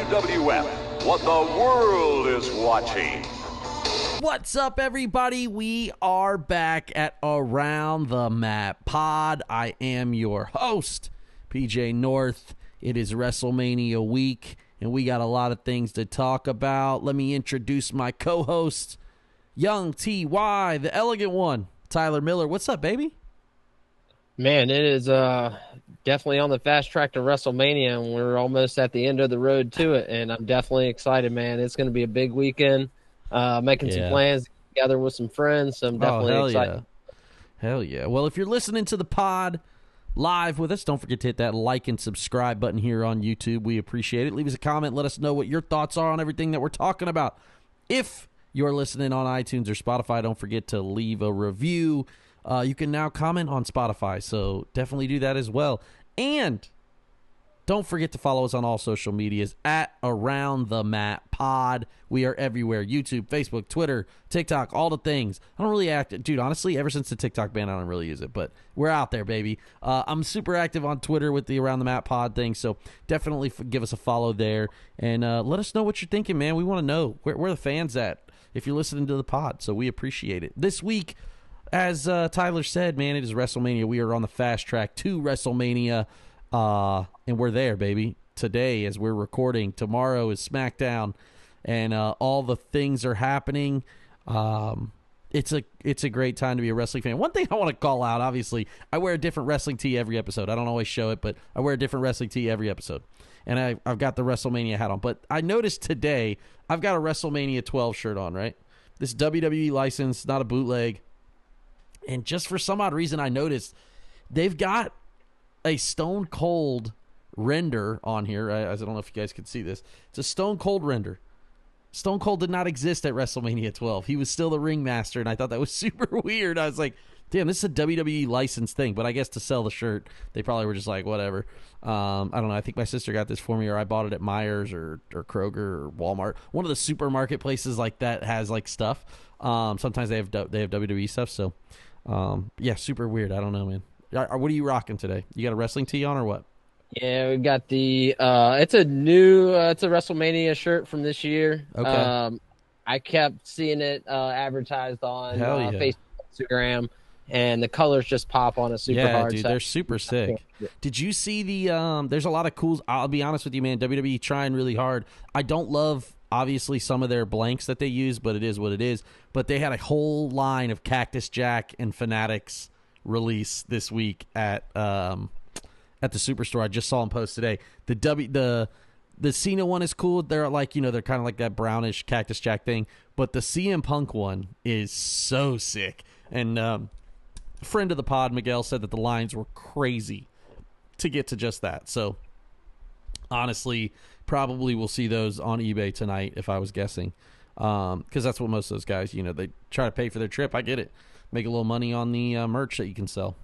WWF, what the world is watching. What's up, everybody? We are back at Around the Mat Pod. I am your host, PJ North. It is WrestleMania week, and we got a lot of things to talk about. Let me introduce my co-host, Young T.Y., the elegant one, Tyler Miller. What's up, baby? Man, it is definitely on the fast track to WrestleMania, and we're almost at the end of the road to it, and I'm definitely excited, man. It's going to be a big weekend. Making some plans together with some friends, so I'm definitely excited. Hell yeah. Well, if you're listening to the pod live with us, don't forget to hit that like and subscribe button here on YouTube. We appreciate it. Leave us a comment. Let us know what your thoughts are on everything that we're talking about. If you're listening on iTunes or Spotify, don't forget to leave a review. You can now comment on Spotify, so definitely do that as well. And don't forget to follow us on all social medias at AroundTheMatPod. We are everywhere. YouTube, Facebook, Twitter, TikTok, all the things. I don't really act. Dude, honestly, ever since the TikTok ban, I don't really use it. But we're out there, baby. I'm super active on Twitter with the Around the Mat Pod thing. So definitely give us a follow there. And let us know what you're thinking, man. We want to know where the fans at if you're listening to the pod. So we appreciate it. This week, as Tyler said, man, it is WrestleMania. We are on the fast track to WrestleMania. And we're there, baby. Today, as we're recording, tomorrow is SmackDown, and all the things are happening. It's a great time to be a wrestling fan. One thing I want to call out, obviously, I wear a different wrestling tee every episode. I don't always show it, but I wear a different wrestling tee every episode. And I've got the WrestleMania hat on. But I noticed today I've got a WrestleMania 12 shirt on, right? This WWE license, not a bootleg. And just for some odd reason, I noticed they've got a Stone Cold render on here. I don't know if you guys can see this. It's a Stone Cold render. Stone Cold did not exist at WrestleMania 12. He was still the ringmaster, and I thought that was super weird. I was like, damn, this is a WWE licensed thing. But I guess to sell the shirt, they probably were just like, whatever. I don't know. I think my sister got this for me, or I bought it at Myers or Kroger or Walmart. One of the supermarket places like that has like stuff. Sometimes they have WWE stuff. So, yeah, super weird. I don't know, man. What are you rocking today? You got a wrestling tee on or what? Yeah, we got the it's a WrestleMania shirt from this year. Okay. I kept seeing it advertised on Facebook, Instagram, and the colors just pop on it super hard. Dude, they're super sick. Did you see the there's a lot of cool, I'll be honest with you, man, WWE trying really hard. I don't love obviously some of their blanks that they use, but it is what it is. But they had a whole line of Cactus Jack and Fanatics release this week at the Superstore. I just saw them post today. The Cena one is cool. They're like, they're kind of like that brownish Cactus Jack thing, but the CM Punk one is so sick. And a friend of the pod, Miguel, said that the lines were crazy to get to just that. So honestly, probably we'll see those on eBay tonight if I was guessing, because that's what most of those guys, they try to pay for their trip. I get it. Make a little money on the merch that you can sell.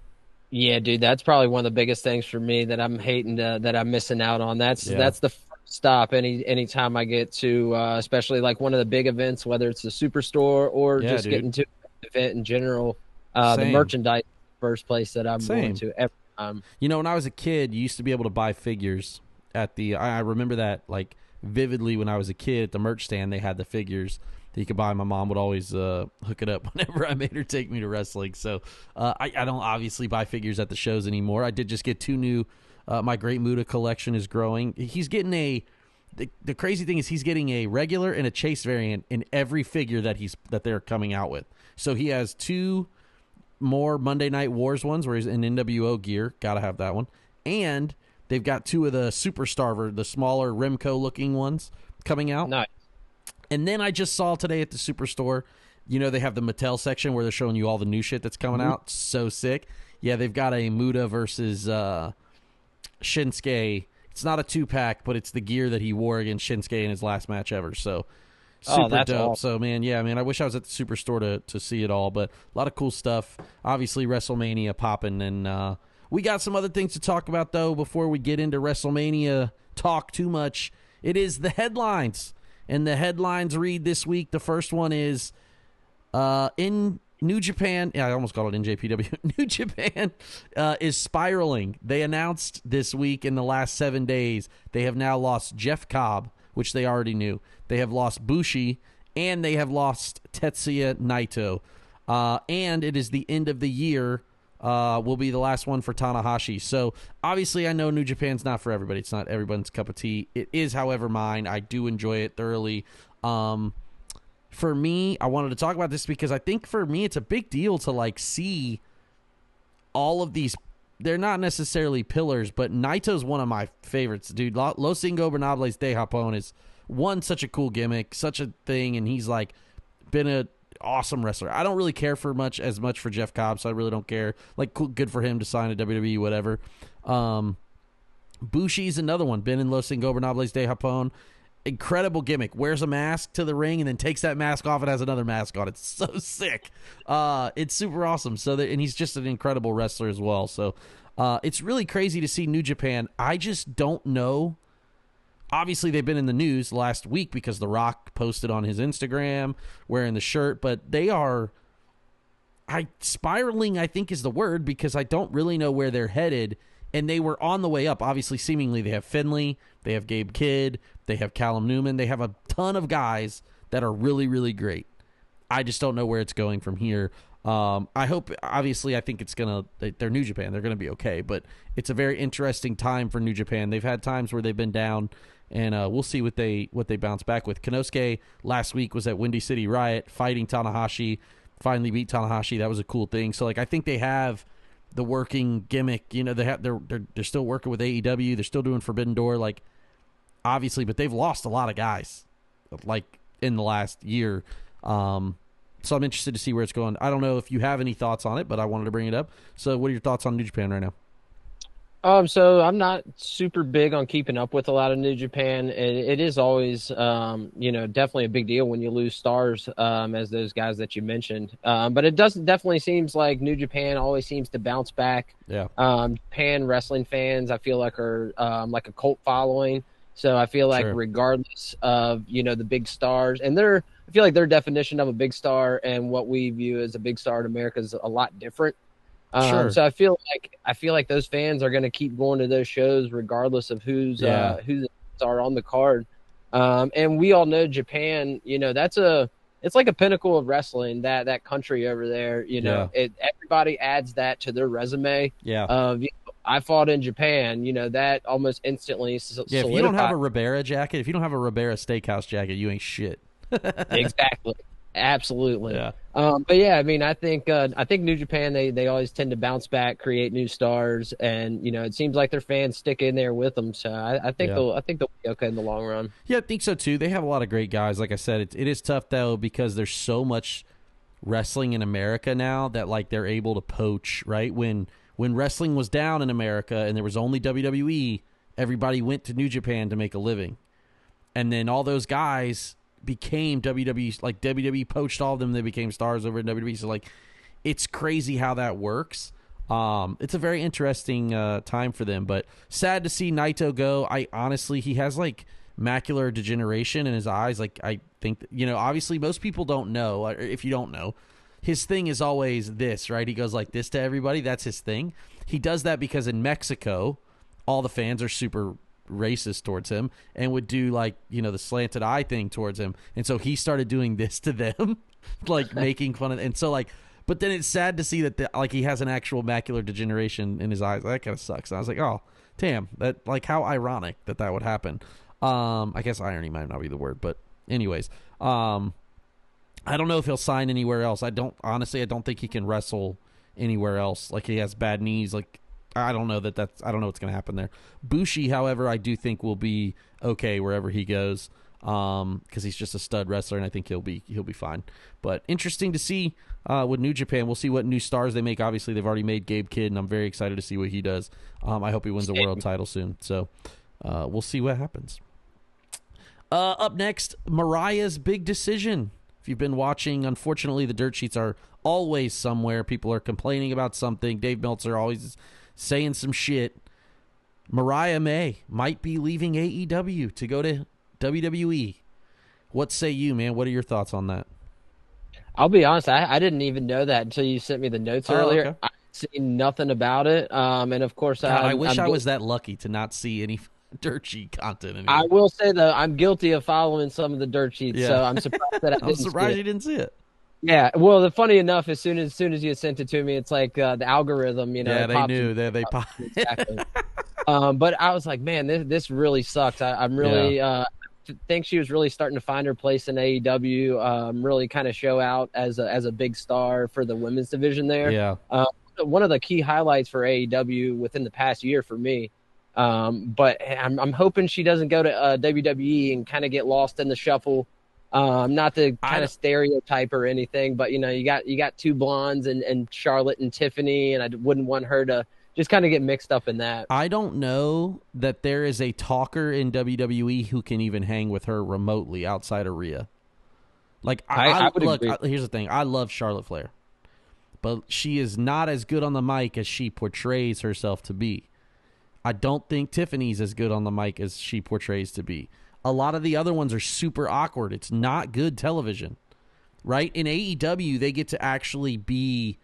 Yeah, dude, that's probably one of the biggest things for me that I'm hating that I'm missing out on. That's the first stop anytime I get to, especially like one of the big events, whether it's the Superstore or just getting to an event in general. The merchandise is the first place that I'm going to every time. When I was a kid, you used to be able to buy figures at the. I remember that like vividly when I was a kid at the merch stand. They had the figures that you could buy. My mom would always hook it up whenever I made her take me to wrestling. So I don't obviously buy figures at the shows anymore. I did just get 2 new. My Great Muta collection is growing. He's getting the crazy thing is he's getting a regular and a chase variant in every figure that they're coming out with. So he has 2 more Monday Night Wars ones where he's in NWO gear. Got to have that one. And they've got 2 of the Superstar, the smaller Remco looking ones coming out. Nice. And then I just saw today at the Superstore, they have the Mattel section where they're showing you all the new shit that's coming out. So sick. Yeah, they've got a Muta versus Shinsuke. It's not a 2-pack, but it's the gear that he wore against Shinsuke in his last match ever. So super that's dope. awesome. So, man, I wish I was at the Superstore to see it all. But a lot of cool stuff. Obviously, WrestleMania popping. And we got some other things to talk about, though, before we get into WrestleMania talk too much. It is the headlines. And the headlines read this week. The first one is in New Japan. Yeah, I almost called it NJPW. New Japan is spiraling. They announced this week in the last 7 days they have now lost Jeff Cobb which they already knew. They have lost Bushi, and they have lost Tetsuya Naito. And it is the end of the year, will be the last one for Tanahashi. So, obviously, I know New Japan's not for everybody. It's not everyone's cup of tea. It is, however, mine. I do enjoy it thoroughly. For me, I wanted to talk about this because I think for me it's a big deal to, like, see all of these. They're not necessarily pillars, but Naito's one of my favorites, dude. Los Ingobernables de Japón is such a cool gimmick, such a thing, and he's, like, been a awesome wrestler. I don't really care as much for Jeff Cobb, so I really don't care. Like, cool, good for him to sign a WWE, whatever. Bushi's another one, been in Los Ingobernables de Japón. Incredible gimmick. Wears a mask to the ring and then takes that mask off and has another mask on. It's so sick. It's super awesome. And he's just an incredible wrestler as well. So it's really crazy to see New Japan. I just don't know. Obviously, they've been in the news last week because The Rock posted on his Instagram wearing the shirt, but they are spiraling, I think is the word, because I don't really know where they're headed. And they were on the way up. Obviously, seemingly, they have Finlay, they have Gabe Kidd, they have Callum Newman. They have a ton of guys that are really, really great. I just don't know where it's going from here. I hope, obviously, I think they're New Japan. They're going to be okay. But it's a very interesting time for New Japan. They've had times where they've been down, and we'll see what they bounce back with. Konosuke last week was at Windy City Riot fighting Tanahashi, finally beat Tanahashi. That was a cool thing. So, like, I think they have the working gimmick, they're still working with AEW. They're still doing Forbidden Door, like, obviously, but they've lost a lot of guys, like, in the last year. So I'm interested to see where it's going. I don't know if you have any thoughts on it, but I wanted to bring it up. So what are your thoughts on New Japan right now? So I'm not super big on keeping up with a lot of New Japan. It is always, definitely a big deal when you lose stars, as those guys that you mentioned. But it definitely seems like New Japan always seems to bounce back. Yeah. Japan wrestling fans, I feel like are like a cult following. So I feel like regardless of, the big stars, and I feel like their definition of a big star and what we view as a big star in America is a lot different. So I feel like those fans are going to keep going to those shows regardless of who's are on the card. And we all know Japan, it's like a pinnacle of wrestling, that country over there. Everybody adds that to their resume. Yeah. I fought in Japan, that almost instantly solidified. If you don't have a Ribera jacket, if you don't have a Ribera Steakhouse jacket, you ain't shit. Exactly. Absolutely. Yeah. But yeah, I mean, I think New Japan, they always tend to bounce back, create new stars, and it seems like their fans stick in there with them. So I think they'll be okay in the long run. Yeah, I think so too. They have a lot of great guys. Like I said, it is tough though because there's so much wrestling in America now that, like, they're able to poach, right? When wrestling was down in America and there was only WWE, everybody went to New Japan to make a living. And then all those guys became WWE, like WWE poached all of them. They became stars over in WWE. So, like, it's crazy how that works. It's a very interesting time for them, but sad to see Naito go. He has, like, macular degeneration in his eyes. Like, I think, obviously most people don't know, or if you don't know, his thing is always this, right? He goes like this to everybody. That's his thing. He does that because in Mexico, all the fans are super racist towards him and would do, like, the slanted eye thing towards him. And so he started doing this to them, like making fun of, and so, like, but then it's sad to see that he has an actual macular degeneration in his eyes. That kind of sucks. And I was like, oh, damn, that, like, how ironic that would happen. I guess irony might not be the word, but anyways, I don't know if he'll sign anywhere else. I don't think he can wrestle anywhere else. Like, he has bad knees. Like, I don't know I don't know what's going to happen there. Bushi, however, I do think will be okay wherever he goes, because he's just a stud wrestler, and I think he'll be fine. But interesting to see with New Japan. We'll see what new stars they make. Obviously, they've already made Gabe Kidd, and I'm very excited to see what he does. I hope he wins a world title soon. So we'll see what happens. Up next, Mariah's big decision. If you've been watching, unfortunately, the dirt sheets are always somewhere. People are complaining about something. Dave Meltzer always saying some shit. Mariah might be leaving AEW to go to WWE. What say you, man? What are your thoughts on that? I'll be honest, I didn't even know that until you sent me the notes earlier. Okay. I've seen nothing about it. And of course, God, I wish I was that lucky to not see any dirt sheet content anymore. I will say though, I'm guilty of following some of the dirt sheets, so I'm surprised that I'm surprised you didn't see it. Yeah, well, the funny enough, as soon as you sent it to me, it's like the algorithm, Yeah, they knew they popped. Exactly. But I was like, man, this really sucks. I'm really think she was really starting to find her place in AEW. Really kind of show out as a big star for the women's division there. Yeah. One of the key highlights for AEW within the past year for me. But I'm hoping she doesn't go to WWE and kind of get lost in the shuffle. Not to kind of stereotype or anything, but you got two blondes and Charlotte and Tiffany, and I wouldn't want her to just kind of get mixed up in that. I don't know that there is a talker in WWE who can even hang with her remotely outside of Rhea. Like I would look. Here's the thing: I love Charlotte Flair, but she is not as good on the mic as she portrays herself to be. I don't think Tiffany's as good on the mic as she portrays to be. A lot of the other ones are super awkward. It's not good television, right? In AEW, they get to actually be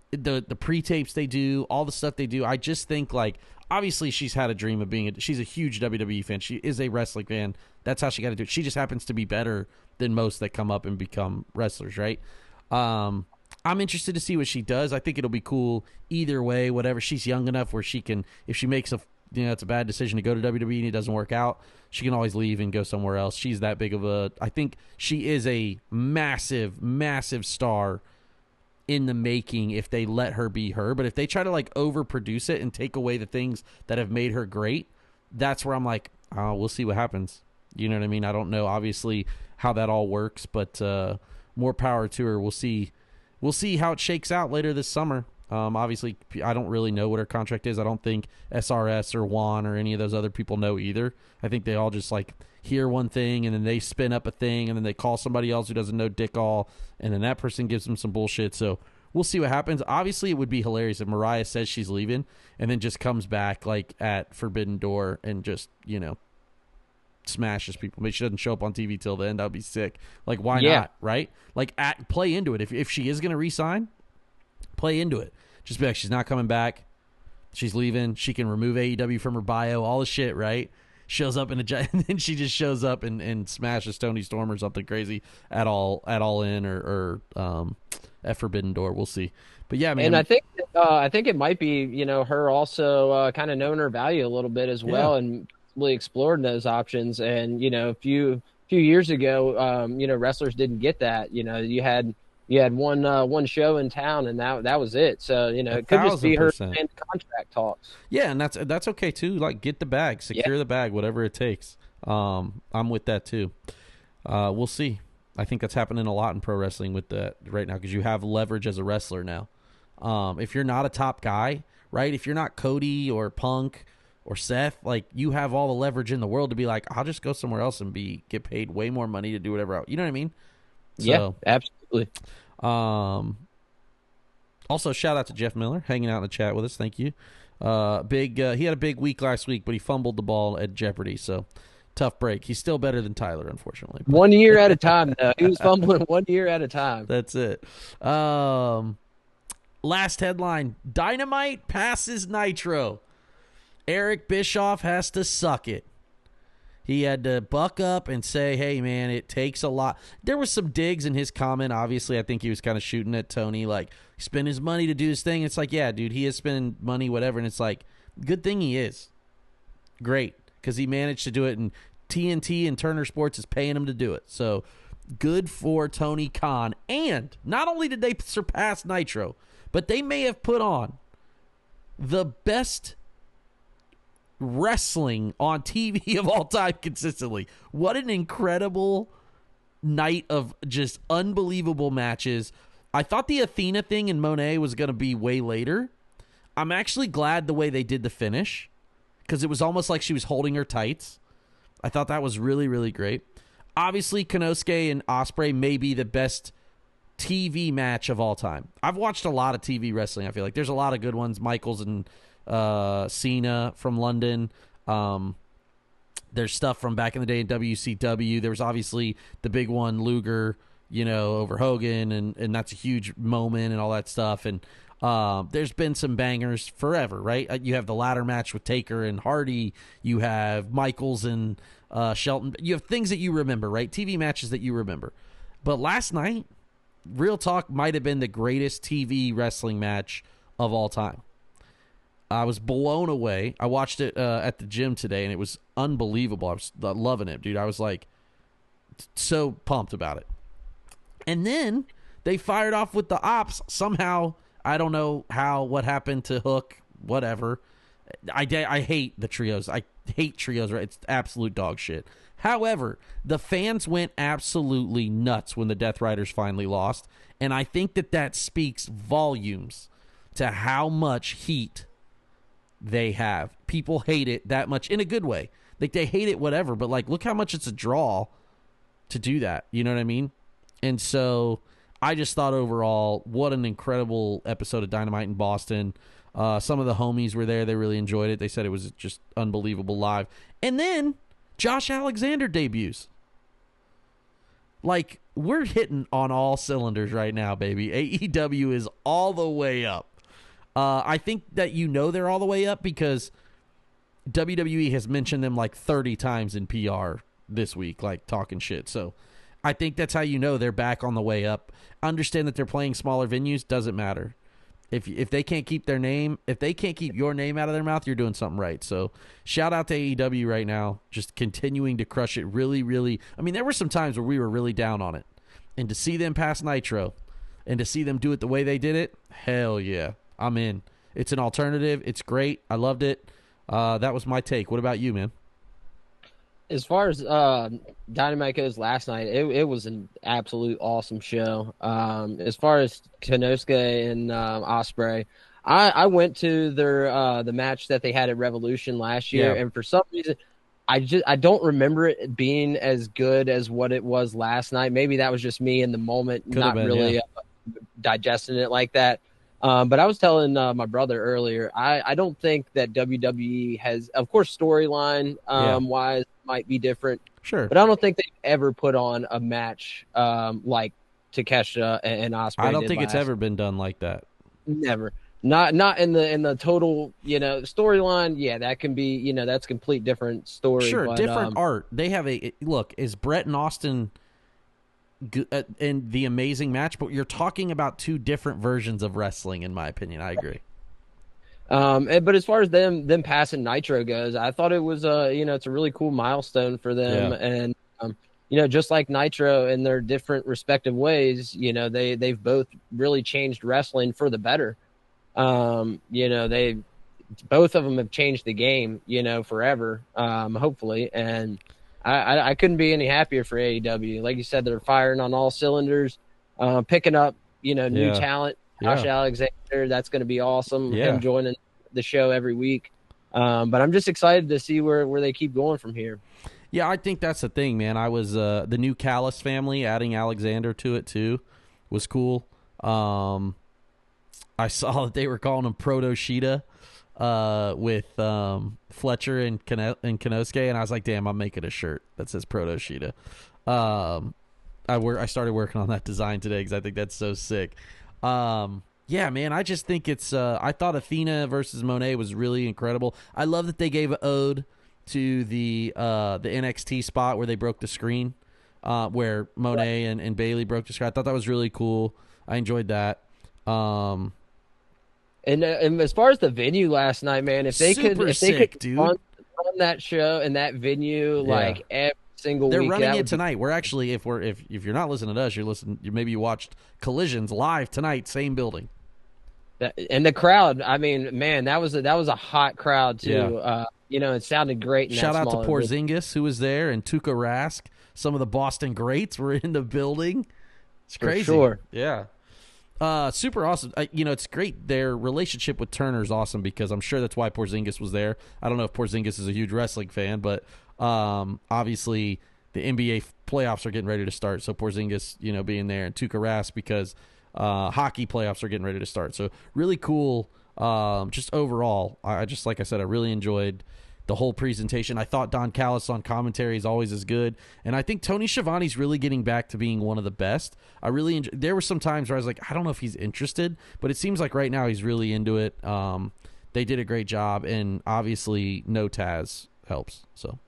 the pre-tapes they do, all the stuff they do. I just think, like, obviously she's had a dream of being she's a huge WWE fan. She is a wrestling fan. That's how she got to do it. She just happens to be better than most that come up and become wrestlers, right? I'm interested to see what she does. I think it'll be cool either way, whatever. She's young enough where she can, if she makes it's a bad decision to go to WWE and it doesn't work out, she can always leave and go somewhere else. She's that big of I think she is a massive, massive star in the making if they let her be her. But if they try to like overproduce it and take away the things that have made her great, that's where I'm like, oh, we'll see what happens. You know what I mean? I don't know, obviously, how that all works, but more power to her. We'll see. We'll see how it shakes out later this summer. Obviously, I don't really know what her contract is. I don't think SRS or Juan or any of those other people know either. I think they all just like hear one thing and then they spin up a thing and then they call somebody else who doesn't know dick all and then that person gives them some bullshit. So we'll see what happens. Obviously, it would be hilarious if Mariah says she's leaving and then just comes back like at Forbidden Door and just, smashes people. Maybe she doesn't show up on TV till then. That would be sick. Like, why not, right? Like, play into it. If she is going to re-sign, play into it. Just be like, she's not coming back. She's leaving. She can remove AEW from her bio. All the shit, right? Shows up and then she just shows up and smashes Tony Storm or something crazy at All In or at Forbidden Door. We'll see. But yeah, man. And I think it might be her also kind of knowing her value a little bit as well and really exploring those options. And a few years ago, wrestlers didn't get that. You had one show in town, and that was it. So it could just be her and contract talks. Yeah, and that's okay too. Like, get the bag, secure the bag, whatever it takes. I'm with that too. We'll see. I think that's happening a lot in pro wrestling with that right now because you have leverage as a wrestler now. If you're not a top guy, right? If you're not Cody or Punk or Seth, like, you have all the leverage in the world to be like, I'll just go somewhere else and get paid way more money to do whatever. You know what I mean? So, yeah, absolutely. Also, shout out to Jeff Miller hanging out in the chat with us. Thank you. He had a big week last week, but he fumbled the ball at Jeopardy, so tough break. He's still better than Tyler, unfortunately. 1 year at a time, though. He was fumbling 1 year at a time. That's it. Last headline: Dynamite passes Nitro. Eric Bischoff has to suck it. He had to buck up and say, hey, man, it takes a lot. There was some digs in his comment. Obviously, I think he was kind of shooting at Tony, like, spend his money to do his thing. It's like, yeah, dude, he is spending money, whatever. And it's like, good thing he is. Great, because he managed to do it, and TNT and Turner Sports is paying him to do it. So good for Tony Khan. And not only did they surpass Nitro, but they may have put on the best wrestling on TV of all time consistently. What an incredible night of just unbelievable matches. I thought the Athena thing in Monet was going to be way later. I'm actually glad the way they did the finish because it was almost like she was holding her tights. I thought that was really, really great. Obviously, Konosuke and Ospreay may be the best TV match of all time. I've watched a lot of TV wrestling. I feel like there's a lot of good ones. Michaels and Cena from London. There's stuff from back in the day in WCW. There was obviously the big one, Luger, over Hogan, and that's a huge moment and all that stuff. And There's been some bangers forever, right? You have the ladder match with Taker and Hardy. You have Michaels and Shelton. You have things that you remember, right? TV matches that you remember. But last night, real talk, might have been the greatest TV wrestling match of all time. I was blown away. I watched it at the gym today, and it was unbelievable. I was loving it, dude. I was like so pumped about it. And then they fired off with the Ops. Somehow, I don't know what happened to Hook, whatever. I hate the trios. I hate trios. Right? It's absolute dog shit. However, the fans went absolutely nuts when the Death Riders finally lost, and I think that speaks volumes to how much heat they have. People hate it that much in a good way. Like, they hate it, whatever, but like, look how much it's a draw to do that. You know what I mean? And so I just thought overall, what an incredible episode of Dynamite in Boston. Some of the homies were there. They really enjoyed it. They said it was just unbelievable live. And then Josh Alexander debuts. Like, we're hitting on all cylinders right now, baby. AEW is all the way up. I think that they're all the way up because WWE has mentioned them like 30 times in PR this week, like talking shit. So I think that's how they're back on the way up. Understand that they're playing smaller venues, doesn't matter. If they can't keep their name, if they can't keep your name out of their mouth, you're doing something right. So shout out to AEW right now, just continuing to crush it. Really, really. I mean, there were some times where we were really down on it. And to see them pass Nitro and to see them do it the way they did it, hell yeah. I'm in. It's an alternative. It's great. I loved it. That was my take. What about you, man? As far as Dynamite goes last night, it was an absolute awesome show. As far as Konosuke and Ospreay, I went to their the match that they had at Revolution last year, and for some reason, I don't remember it being as good as what it was last night. Maybe that was just me in the moment, really digesting it like that. But I was telling my brother earlier, I don't think that WWE has, of course, storyline wise might be different. Sure. But I don't think they've ever put on a match like Takeshita and Ospreay. I don't think it's ever been done like that. Never. Not in the total, storyline. Yeah, that can be, that's a complete different story. Sure, but, different art. They have is Brett and Austin in the amazing match, but you're talking about two different versions of wrestling, in my opinion. I agree. But as far as them passing Nitro goes, I thought it was it's a really cool milestone for them, and just like Nitro in their different respective ways, they've both really changed wrestling for the better. They both of them have changed the game, forever, hopefully, and I couldn't be any happier for AEW. Like you said, they're firing on all cylinders, picking up, new talent. Josh Alexander, that's going to be awesome. Him joining the show every week. But I'm just excited to see where they keep going from here. Yeah, I think that's the thing, man. I was the new Callis family, adding Alexander to it too, was cool. I saw that they were calling him Proto Sheeta with Fletcher and Konosuke, and I was like, damn, I'm making a shirt that says Proto Sheeta. I started working on that design today because I think that's so sick. Yeah, man, I just think it's I thought Athena versus Monet was really incredible. I love that they gave an ode to the NXT spot where they broke the screen, where Monet and Bailey broke the screen. I thought that was really cool. I enjoyed that. And as far as the venue last night, man, if they could run that show and that venue like every single week, they're running it tonight. We're actually, if you're not listening to us, maybe you watched Collisions live tonight, same building. And the crowd, I mean, man, that was a hot crowd too. It sounded great. Shout out to Porzingis who was there, and Tuukka Rask. Some of the Boston greats were in the building. It's crazy. For sure. Yeah. Super awesome. It's great. Their relationship with Turner is awesome because I'm sure that's why Porzingis was there. I don't know if Porzingis is a huge wrestling fan, but obviously the NBA playoffs are getting ready to start. So Porzingis, being there, and Tuukka Rask because hockey playoffs are getting ready to start. So really cool. Just overall, I just, like I said, I really enjoyed the whole presentation. I thought Don Callis on commentary is always as good, and I think Tony Schiavone's really getting back to being one of the best. I really there were some times where I was like, I don't know if he's interested, but it seems like right now he's really into it. They did a great job, and obviously no Taz helps. So,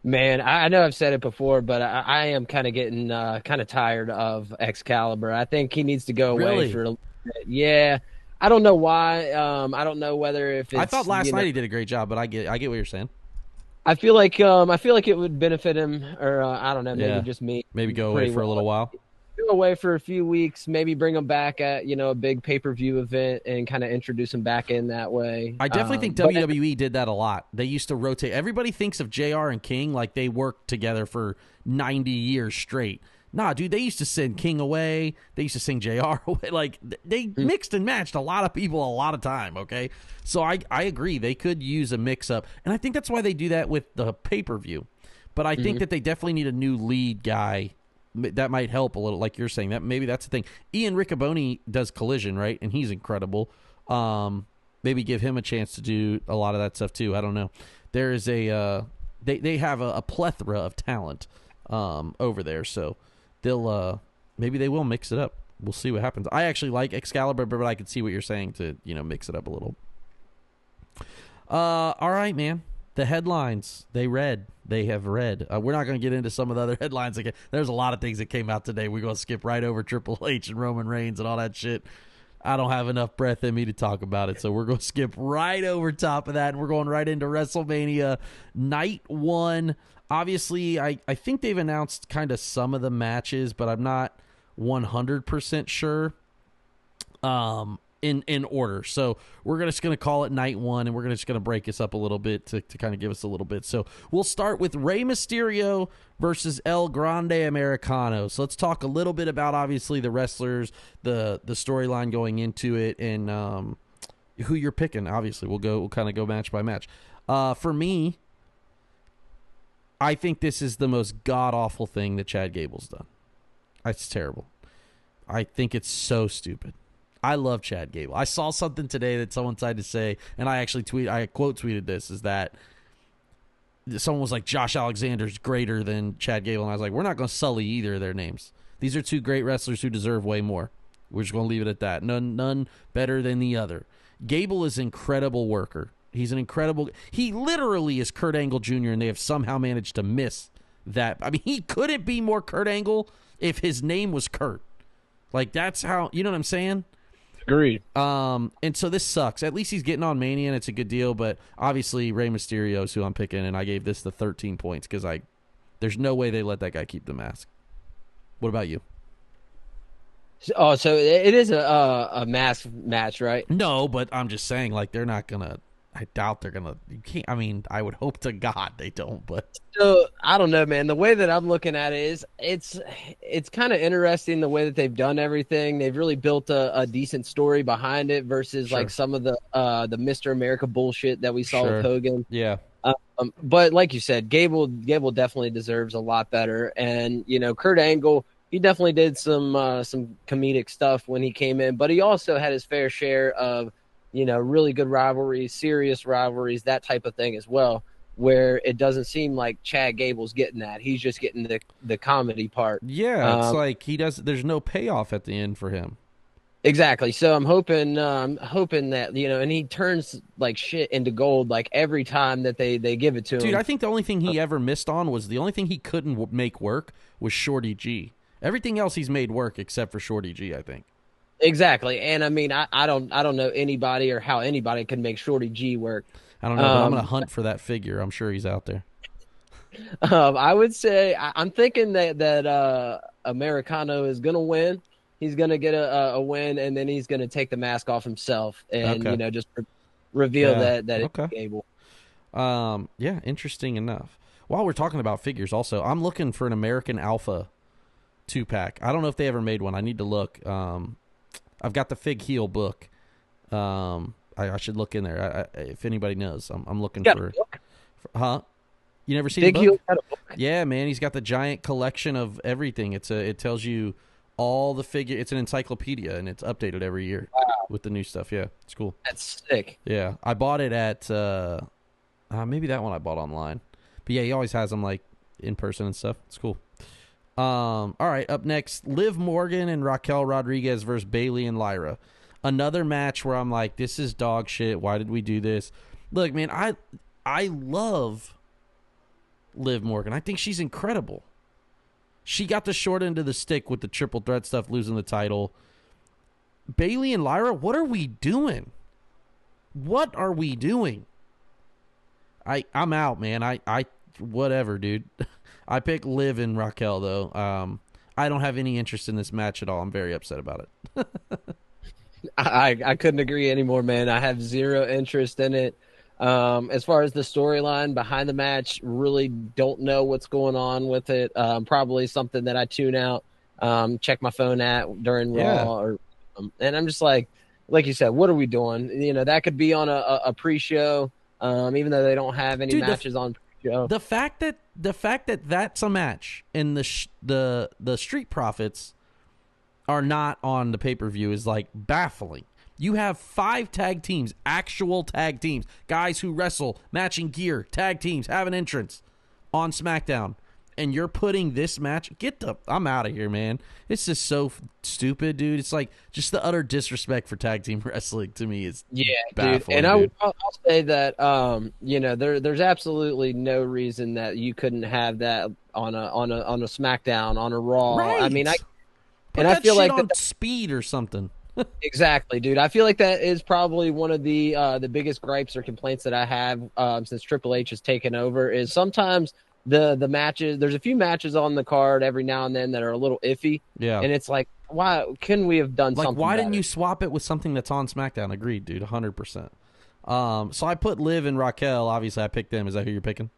man, I know I've said it before, but I am kind of getting kind of tired of Excalibur. I think he needs to go away for a little bit. Yeah. I don't know why. I don't know whether if it's, I thought last night he did a great job, but I get what you're saying. I feel like it would benefit him, or I don't know, maybe just me. Maybe go away for a little while. Go away for a few weeks, maybe bring him back at a big pay-per-view event and kind of introduce him back in that way. I definitely think WWE did that a lot. They used to rotate. Everybody thinks of JR and King like they worked together for 90 years straight. Nah, dude, they used to send King away. They used to send JR away. Like, they mixed and matched a lot of people a lot of time, okay? So I agree. They could use a mix-up. And I think that's why they do that with the pay-per-view. But I think that they definitely need a new lead guy. That might help a little, like you're saying. That maybe that's the thing. Ian Riccoboni does Collision, right? And he's incredible. Maybe give him a chance to do a lot of that stuff, too. I don't know. There is they have a plethora of talent over there, so they'll maybe they will mix it up. We'll see what happens. I actually like Excalibur, but I can see what you're saying to mix it up a little. All right, man. The headlines they have read. We're not going to get into some of the other headlines again. There's a lot of things that came out today. We're going to skip right over Triple H and Roman Reigns and all that shit. I don't have enough breath in me to talk about it, so we're going to skip right over top of that, and we're going right into WrestleMania Night 1. Obviously, I think they've announced kind of some of the matches, but I'm not 100% sure in order. So we're just going to call it Night 1, and we're just going to break this up a little bit to kind of give us a little bit. So we'll start with Rey Mysterio versus El Grande Americano. So let's talk a little bit about, obviously, the wrestlers, the storyline going into it, and who you're picking. Obviously, we'll kind of go match by match. For me, I think this is the most god-awful thing that Chad Gable's done. It's terrible. I think it's so stupid. I love Chad Gable. I saw something today that someone tried to say, and I quote tweeted this, is that someone was like, Josh Alexander's greater than Chad Gable, and I was like, we're not going to sully either of their names. These are two great wrestlers who deserve way more. We're just going to leave it at that. None better than the other. Gable is an incredible worker. He literally is Kurt Angle Jr., and they have somehow managed to miss that. I mean, he couldn't be more Kurt Angle if his name was Kurt. Like, that's how, you know what I'm saying? Agreed. And so this sucks. At least he's getting on Mania, and it's a good deal, but obviously Rey Mysterio is who I'm picking, and I gave this the 13 points because there's no way they let that guy keep the mask. What about you? Oh, so it is a mask match, right? No, but I'm just saying, like, they're not going to, I doubt they're going to, you can't, I mean, I would hope to God they don't, but. So, I don't know, man. The way that I'm looking at it is, it's kind of interesting the way that they've done everything. They've really built a decent story behind it versus like some of the Mr. America bullshit that we saw with Hogan. Yeah. But like you said, Gable definitely deserves a lot better. And, Kurt Angle, he definitely did some comedic stuff when he came in, but he also had his fair share of, really good rivalries, serious rivalries, that type of thing as well, where it doesn't seem like Chad Gable's getting that. He's just getting the comedy part. Yeah, it's like there's no payoff at the end for him. Exactly. So I'm hoping that, and he turns like shit into gold like every time that they give it to him. Dude, I think the only thing he ever missed on was the only thing he couldn't make work was Shorty G. Everything else he's made work except for Shorty G, I think. Exactly. And I mean, I don't know anybody or how anybody can make Shorty G work. I don't know, but I'm going to hunt for that figure. I'm sure he's out there. I would say I'm thinking that Americano is going to win. He's going to get a win, and then he's going to take the mask off himself and just reveal that it's Gable. Yeah, interesting enough. While we're talking about figures, also, I'm looking for an American Alpha 2-pack. I don't know if they ever made one. I need to look. I've got the Fig Heel book. I should look in there. If anybody knows, I'm looking for. Huh? You never seen Big the book? Heel got a book? Yeah, man. He's got the giant collection of everything. It tells you all the figure. It's an encyclopedia, and it's updated every year with the new stuff. Yeah, it's cool. That's sick. Yeah, I bought it at. I Maybe that one I bought online. But yeah, he always has them like in person and stuff. It's cool. All right, up next, Liv Morgan and Raquel Rodriguez versus Bayley and Lyra. Another match where I'm like, this is dog shit. Why did we do this? Look, man, I love Liv Morgan. I think she's incredible. She got the short end of the stick with the triple threat stuff, losing the title. Bayley and Lyra, what are we doing? What are we doing? I'm out, man. I whatever, dude. I pick Liv and Raquel, though. I don't have any interest in this match at all. I'm very upset about it. I couldn't agree anymore, man. I have zero interest in it. As far as the storyline behind the match, really don't know what's going on with it. Probably something that I tune out, check my phone at during Raw, and I'm just like you said, what are we doing? You know, that could be on a pre-show, even though they don't have any matches on pre-show. The fact that that's a match and the Street Profits are not on the pay-per-view is like baffling. You have 5 tag teams, actual tag teams, guys who wrestle, matching gear, tag teams, have an entrance on SmackDown, and you're putting this match. I'm out of here, man. It's just so stupid, dude. It's like just the utter disrespect for tag team wrestling to me is baffling, dude. And dude. I'll say that you know, there's absolutely no reason that you couldn't have that on a SmackDown, on a Raw. Right. I mean, Put that feel like on Speed or something. Exactly, dude. I feel like that is probably one of the biggest gripes or complaints that I have since Triple H has taken over is sometimes the matches. There's a few matches on the card every now and then that are a little iffy. Yeah, and it's like, why couldn't we have done something? Why better? didn't you swap it with something that's on SmackDown? Agreed, dude. 100%. So I put Liv and Raquel. Obviously, I picked them. Is that who you're picking?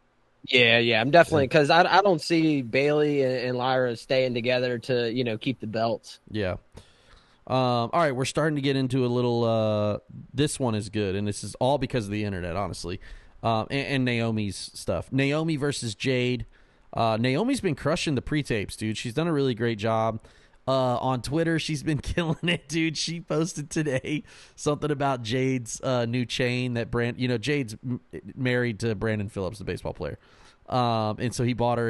Yeah, I'm definitely because I don't see Bayley and Lyra staying together to keep the belts. Yeah. All right, we're starting to get into a little. This one is good, and this is all because of the internet, honestly, and Naomi's stuff. Naomi versus Jade. Naomi's been crushing the pre-tapes, dude. She's done a really great job. On Twitter, she's been killing it, dude. She posted today something about Jade's new chain that Jade's married to Brandon Phillips, the baseball player, and so he bought her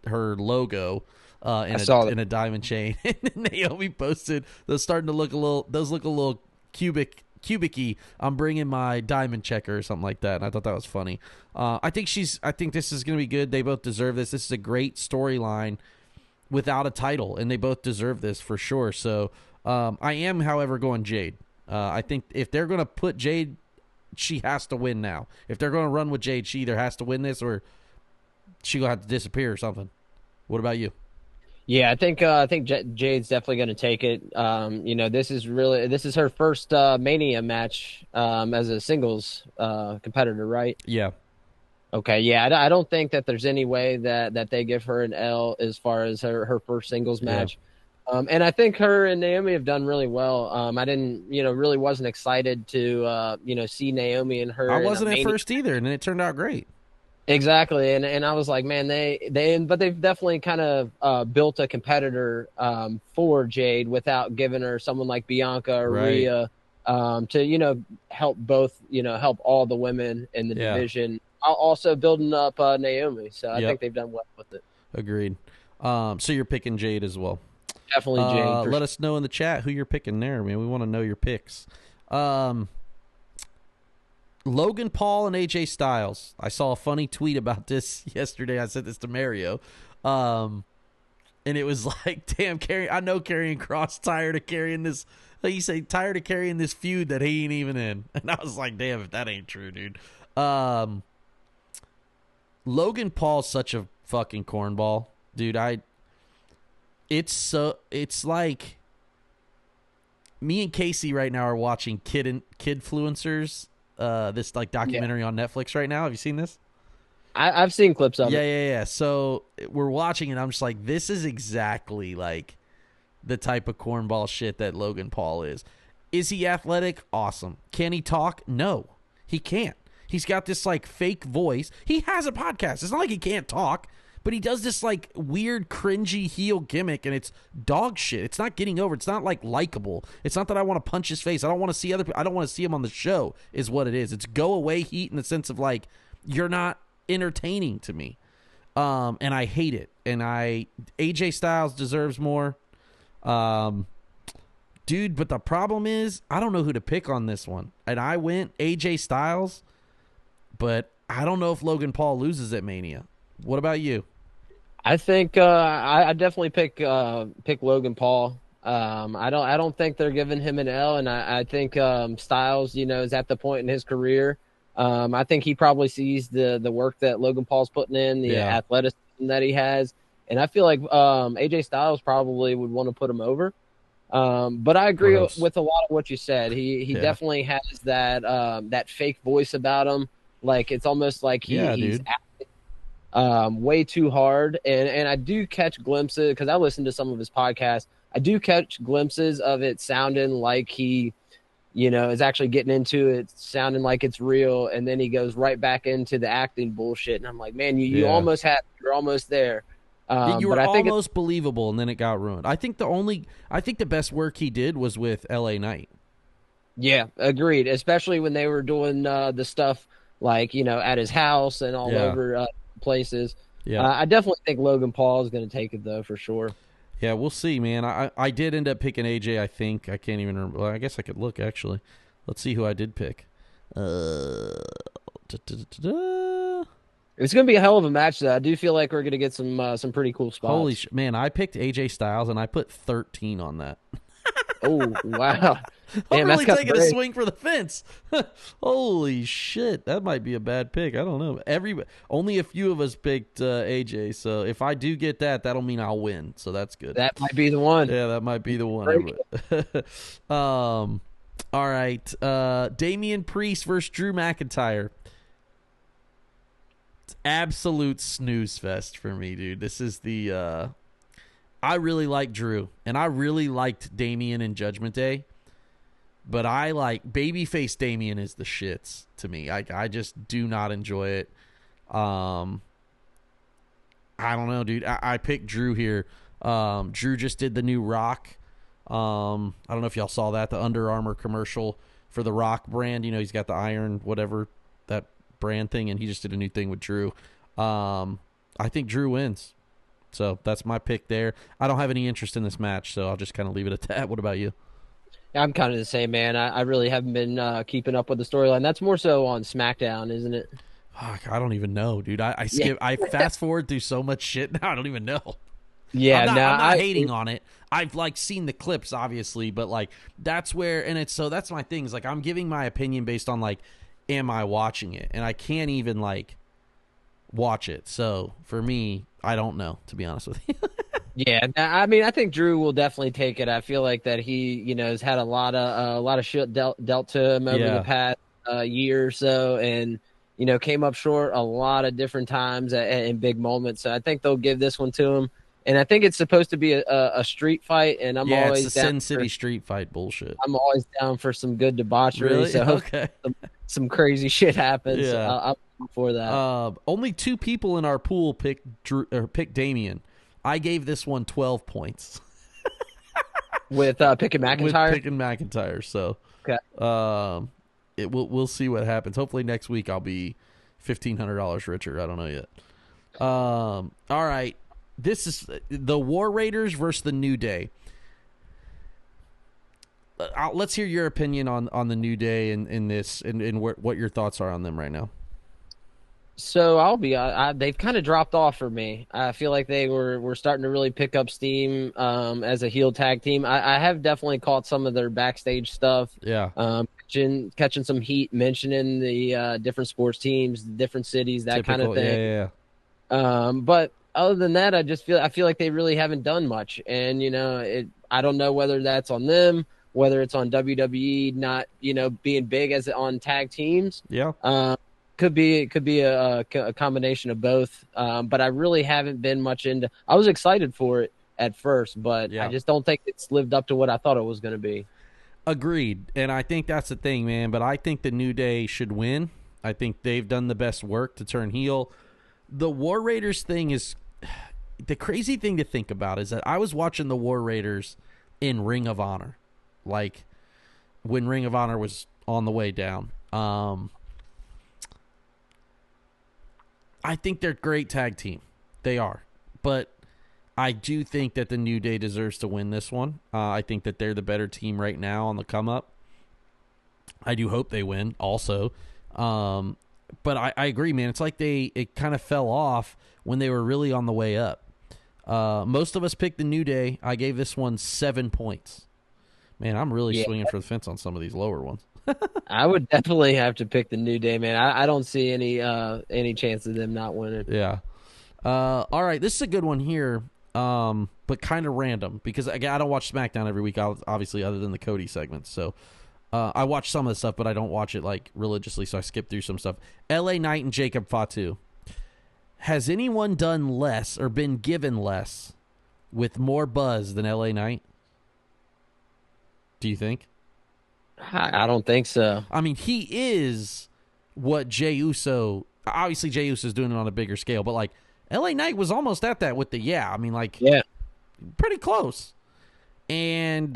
her logo. In a diamond chain. And Naomi posted those look a little cubic-y. I'm bringing my diamond checker or something like that. And I thought that was funny. I think this is going to be good. They both deserve this. This is a great storyline without a title, and they both deserve this for sure. So I am, however, going Jade. I think if they're going to put Jade, she has to win now. If they're going to run with Jade, she either has to win this or she going to have to disappear or something. What about you? Yeah, I think Jade's definitely going to take it. This is her first Mania match as a singles competitor, right? Yeah. Okay, yeah, I don't think that there's any way that they give her an L as far as her first singles match. And I think her and Naomi have done really well. I didn't, really wasn't excited to, see Naomi and her. I wasn't at first either, and it turned out great. Exactly, and I was like, man, but they've definitely kind of built a competitor for Jade without giving her someone like Bianca or Rhea to help all the women in the division. Also building up Naomi, so I think they've done well with it. Agreed. So you're picking Jade as well. Definitely Jade. Let us know in the chat who you're picking there, man. We want to know your picks. Logan Paul and AJ Styles. I saw a funny tweet about this yesterday. I sent this to Mario. And it was like, damn, I know Karrion Kross tired of carrying this. Like you say, tired of carrying this feud that he ain't even in. And I was like, damn, if that ain't true, dude. Logan Paul's such a fucking cornball, dude. It's like me and Casey right now are watching Kidfluencers. This like documentary on Netflix right now. Have you seen this? I've seen clips of it. Yeah. So we're watching it. I'm just like, this is exactly like the type of cornball shit that Logan Paul is. Is he athletic? Awesome. Can he talk? No, he can't. He's got this like fake voice. He has a podcast. It's not like he can't talk, but he does this like weird cringy heel gimmick, and it's dog shit. It's not getting over. It's not like likable. It's not that I want to punch his face. I don't want to see I don't want to see him on the show is what it is. It's go away heat in the sense of like, you're not entertaining to me. And I hate it. And AJ Styles deserves more. Dude, but the problem is I don't know who to pick on this one. And I went AJ Styles, but I don't know if Logan Paul loses at Mania. What about you? I think I definitely pick Logan Paul. I don't think they're giving him an L, and I think Styles, is at the point in his career. I think he probably sees the work that Logan Paul's putting in, the athleticism that he has, and I feel like AJ Styles probably would want to put him over. But I agree with a lot of what you said. He definitely has that fake voice about him. Like it's almost like he's acting way too hard. And I do catch glimpses because I listen to some of his podcasts. I do catch glimpses of it sounding like he, is actually getting into it, sounding like it's real, and then he goes right back into the acting bullshit. And I'm like, man, you're almost there. You were almost believable, and then it got ruined. I think the best work he did was with LA Knight. Yeah, agreed. Especially when they were doing the stuff like at his house and all over places. Yeah, I definitely think Logan Paul is going to take it though for sure. Yeah, we'll see, man. I did end up picking AJ. I think I can't even remember. Well, I guess I could look actually. Let's see who I did pick. It's going to be a hell of a match, though. I do feel like we're going to get some pretty cool spots. Holy man, I picked AJ Styles, and I put 13 on that. Oh, wow. I'm really taking a swing for the fence. Holy shit, that might be a bad pick. I don't know. Only a few of us picked AJ, so if I do get that, that'll mean I'll win, so that's good. That might be the one. Yeah, that might be the one. All right, Damian Priest versus Drew McIntyre. Absolute snooze fest for me, dude. This is the I really like Drew, and I really liked Damian in Judgment Day, but I like babyface Damian is the shits to me. I just do not enjoy it. I don't know, dude. I picked Drew here. Drew just did the new Rock. I don't know if y'all saw that, the Under Armour commercial for the Rock brand. He's got the iron whatever that brand thing, and he just did a new thing with Drew. I think Drew wins, so that's my pick there. I don't have any interest in this match, so I'll just kind of leave it at that. What about you? Yeah, I'm kind of the same, man. I really haven't been keeping up with the storyline. That's more so on SmackDown, isn't it? Fuck, I don't even know, dude. I skip. I fast forward through so much shit now. I don't even know. Yeah, I'm not hating on it. I've seen the clips, obviously, but that's where, and it's so that's my thing. Is I'm giving my opinion based on am I watching it, and I can't even watch it. So for me, I don't know, to be honest with you. Yeah, I mean, I think Drew will definitely take it. I feel like that he, has had a lot of shit dealt to him over the past year or so, and came up short a lot of different times in big moments. So I think they'll give this one to him. And I think it's supposed to be a street fight, and I'm always it's a Sin City street fight bullshit. I'm always down for some good debauchery. Really? So okay. Some crazy shit happens. Yeah. I'm for that. Only 2 people in our pool picked Damian. I gave this one 12 points. With Pick and McIntyre? With Pick and McIntyre, so. Okay. We'll see what happens. Hopefully next week I'll be $1,500 richer. I don't know yet. All right. This is the War Raiders versus the New Day. Let's hear your opinion on the New Day in this, and what your thoughts are on them right now. So they've kind of dropped off for me. I feel like they were starting to really pick up steam as a heel tag team. I have definitely caught some of their backstage stuff. Yeah. Catching some heat, mentioning the different sports teams, different cities, that kind of thing. Yeah. But other than that, I feel like they really haven't done much. And, I don't know whether that's on them, whether it's on WWE not, being big as on tag teams. Yeah. Could be a combination of both. But I really haven't been much into. I was excited for it at first, but I just don't think it's lived up to what I thought it was going to be. Agreed. And I think that's the thing, man. But I think the New Day should win. I think they've done the best work to turn heel. The War Raiders thing is the crazy thing to think about is that I was watching the War Raiders in Ring of Honor, like when Ring of Honor was on the way down. I think they're a great tag team. They are. But I do think that the New Day deserves to win this one. I think that they're the better team right now on the come up. I do hope they win also. But I agree, man. It's like it kind of fell off when they were really on the way up. Most of us picked the New Day. I gave this one 7 points. Man, I'm really swinging for the fence on some of these lower ones. I would definitely have to pick the New Day, man. I don't see any chance of them not winning. Yeah. All right, this is a good one here, but kind of random because again, I don't watch SmackDown every week, obviously, other than the Cody segments. So I watch some of the stuff, but I don't watch it like religiously, so I skip through some stuff. LA Knight and Jacob Fatu. Has anyone done less or been given less with more buzz than LA Knight? Do you think? I don't think so. I mean, he is what Jey Uso. Obviously, Jey Uso is doing it on a bigger scale, but like LA Knight was almost at that with the I mean, like pretty close. And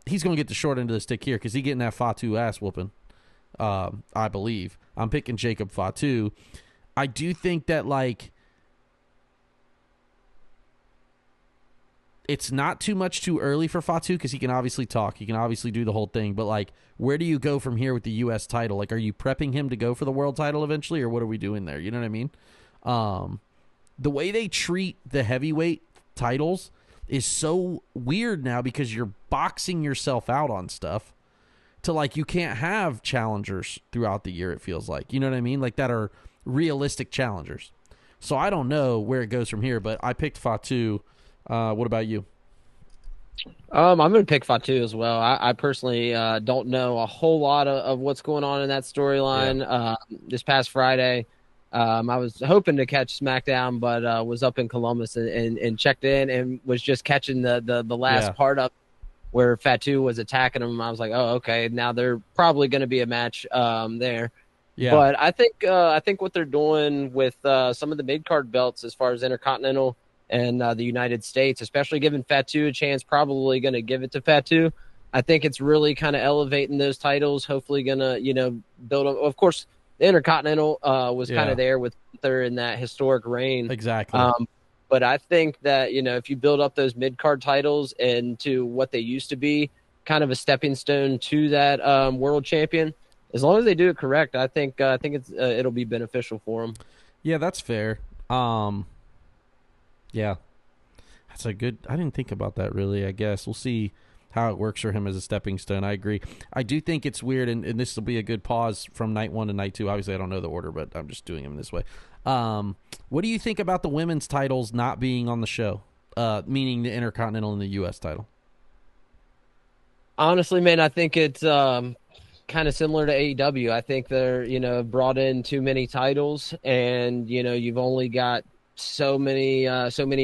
he's going to get the short end of the stick here because he's getting that Fatu ass whooping. I believe I'm picking Jacob Fatu. I do think that like it's not too much too early for Fatu because he can obviously talk. He can obviously do the whole thing. But, like, where do you go from here with the U.S. title? Like, are you prepping him to go for the world title eventually, or what are we doing there? You know what I mean? The way they treat the heavyweight titles is so weird now because you're boxing yourself out on stuff to, like, you can't have challengers throughout the year, it feels like. You know what I mean? Like, that are realistic challengers. So I don't know where it goes from here, but I picked Fatu. What about you? I'm going to pick Fatu as well. I personally don't know a whole lot of what's going on in that storyline. Yeah. This past Friday, I was hoping to catch SmackDown, but was up in Columbus and checked in and was just catching the last part of where Fatu was attacking him. I was like, oh, okay, now they're probably going to be a match there. Yeah. But I think what they're doing with some of the mid-card belts as far as Intercontinental and the United States, especially giving Fatu a chance, probably going to give it to Fatu. I think it's really kind of elevating those titles, hopefully going to, build up. Of course, the Intercontinental was kind of there with Gunther in that historic reign. Exactly. But I think that, if you build up those mid-card titles into what they used to be, kind of a stepping stone to that world champion, as long as they do it correct, I think it's it'll be beneficial for them. Yeah, that's fair. Yeah, that's a good. I didn't think about that really. I guess we'll see how it works for him as a stepping stone. I agree. I do think it's weird, and this will be a good pause from night 1 to night 2. Obviously, I don't know the order, but I'm just doing them this way. What do you think about the women's titles not being on the show? Meaning the Intercontinental and the U.S. title. Honestly, man, I think it's kind of similar to AEW. I think they're brought in too many titles, and you've only got so many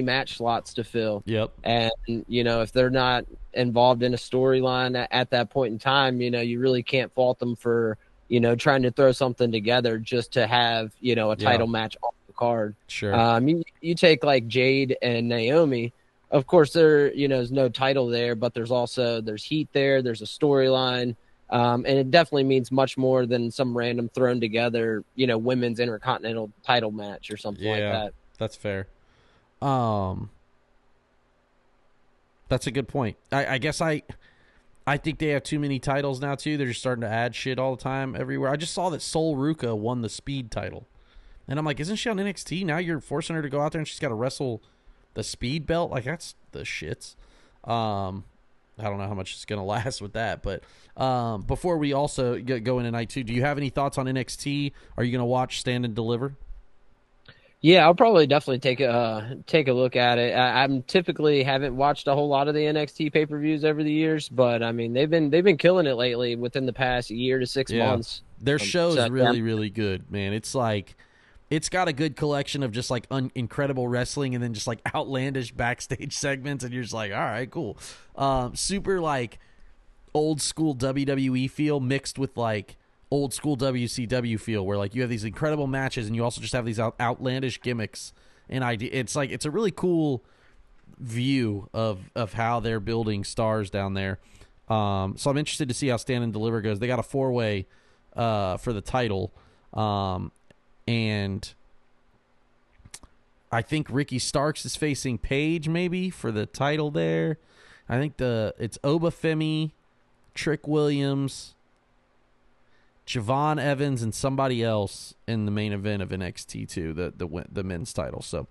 match slots to fill. Yep. And if they're not involved in a storyline at that point in time, you really can't fault them for trying to throw something together just to have a title match on the card. Sure. You take like Jade and Naomi. Of course, there's no title there, but there's heat there. There's a storyline. And it definitely means much more than some random thrown together, women's Intercontinental title match or something like that. That's fair. That's a good point. I guess I think they have too many titles now too. They're just starting to add shit all the time everywhere. I just saw that Sol Ruka won the Speed title, and I'm like, isn't she on NXT now? You're forcing her to go out there and she's got to wrestle the Speed belt. Like that's the shits. I don't know how much it's gonna last with that, but before we also go into night 2, do you have any thoughts on NXT? Are you gonna watch Stand and Deliver? Yeah, I'll probably definitely take a look at it. I'm typically haven't watched a whole lot of the NXT pay-per-views over the years, but I mean they've been killing it lately within the past year to 6 months. Their show is really good, man. It's like it's got a good collection of just like incredible wrestling and then just like outlandish backstage segments, and you're just like, all right, cool. Super like old school WWE feel mixed with like old school WCW feel, where like you have these incredible matches and you also just have these outlandish gimmicks an idea. It's like it's a really cool view of how they're building stars down there. So I'm interested to see how Stand and Deliver goes. They got a 4-way for the title, and I think Ricky Starks is facing Paige maybe for the title there. I think it's Oba Femi, Trick Williams, Javon Evans, and somebody else in the main event of NXT too, the men's title. So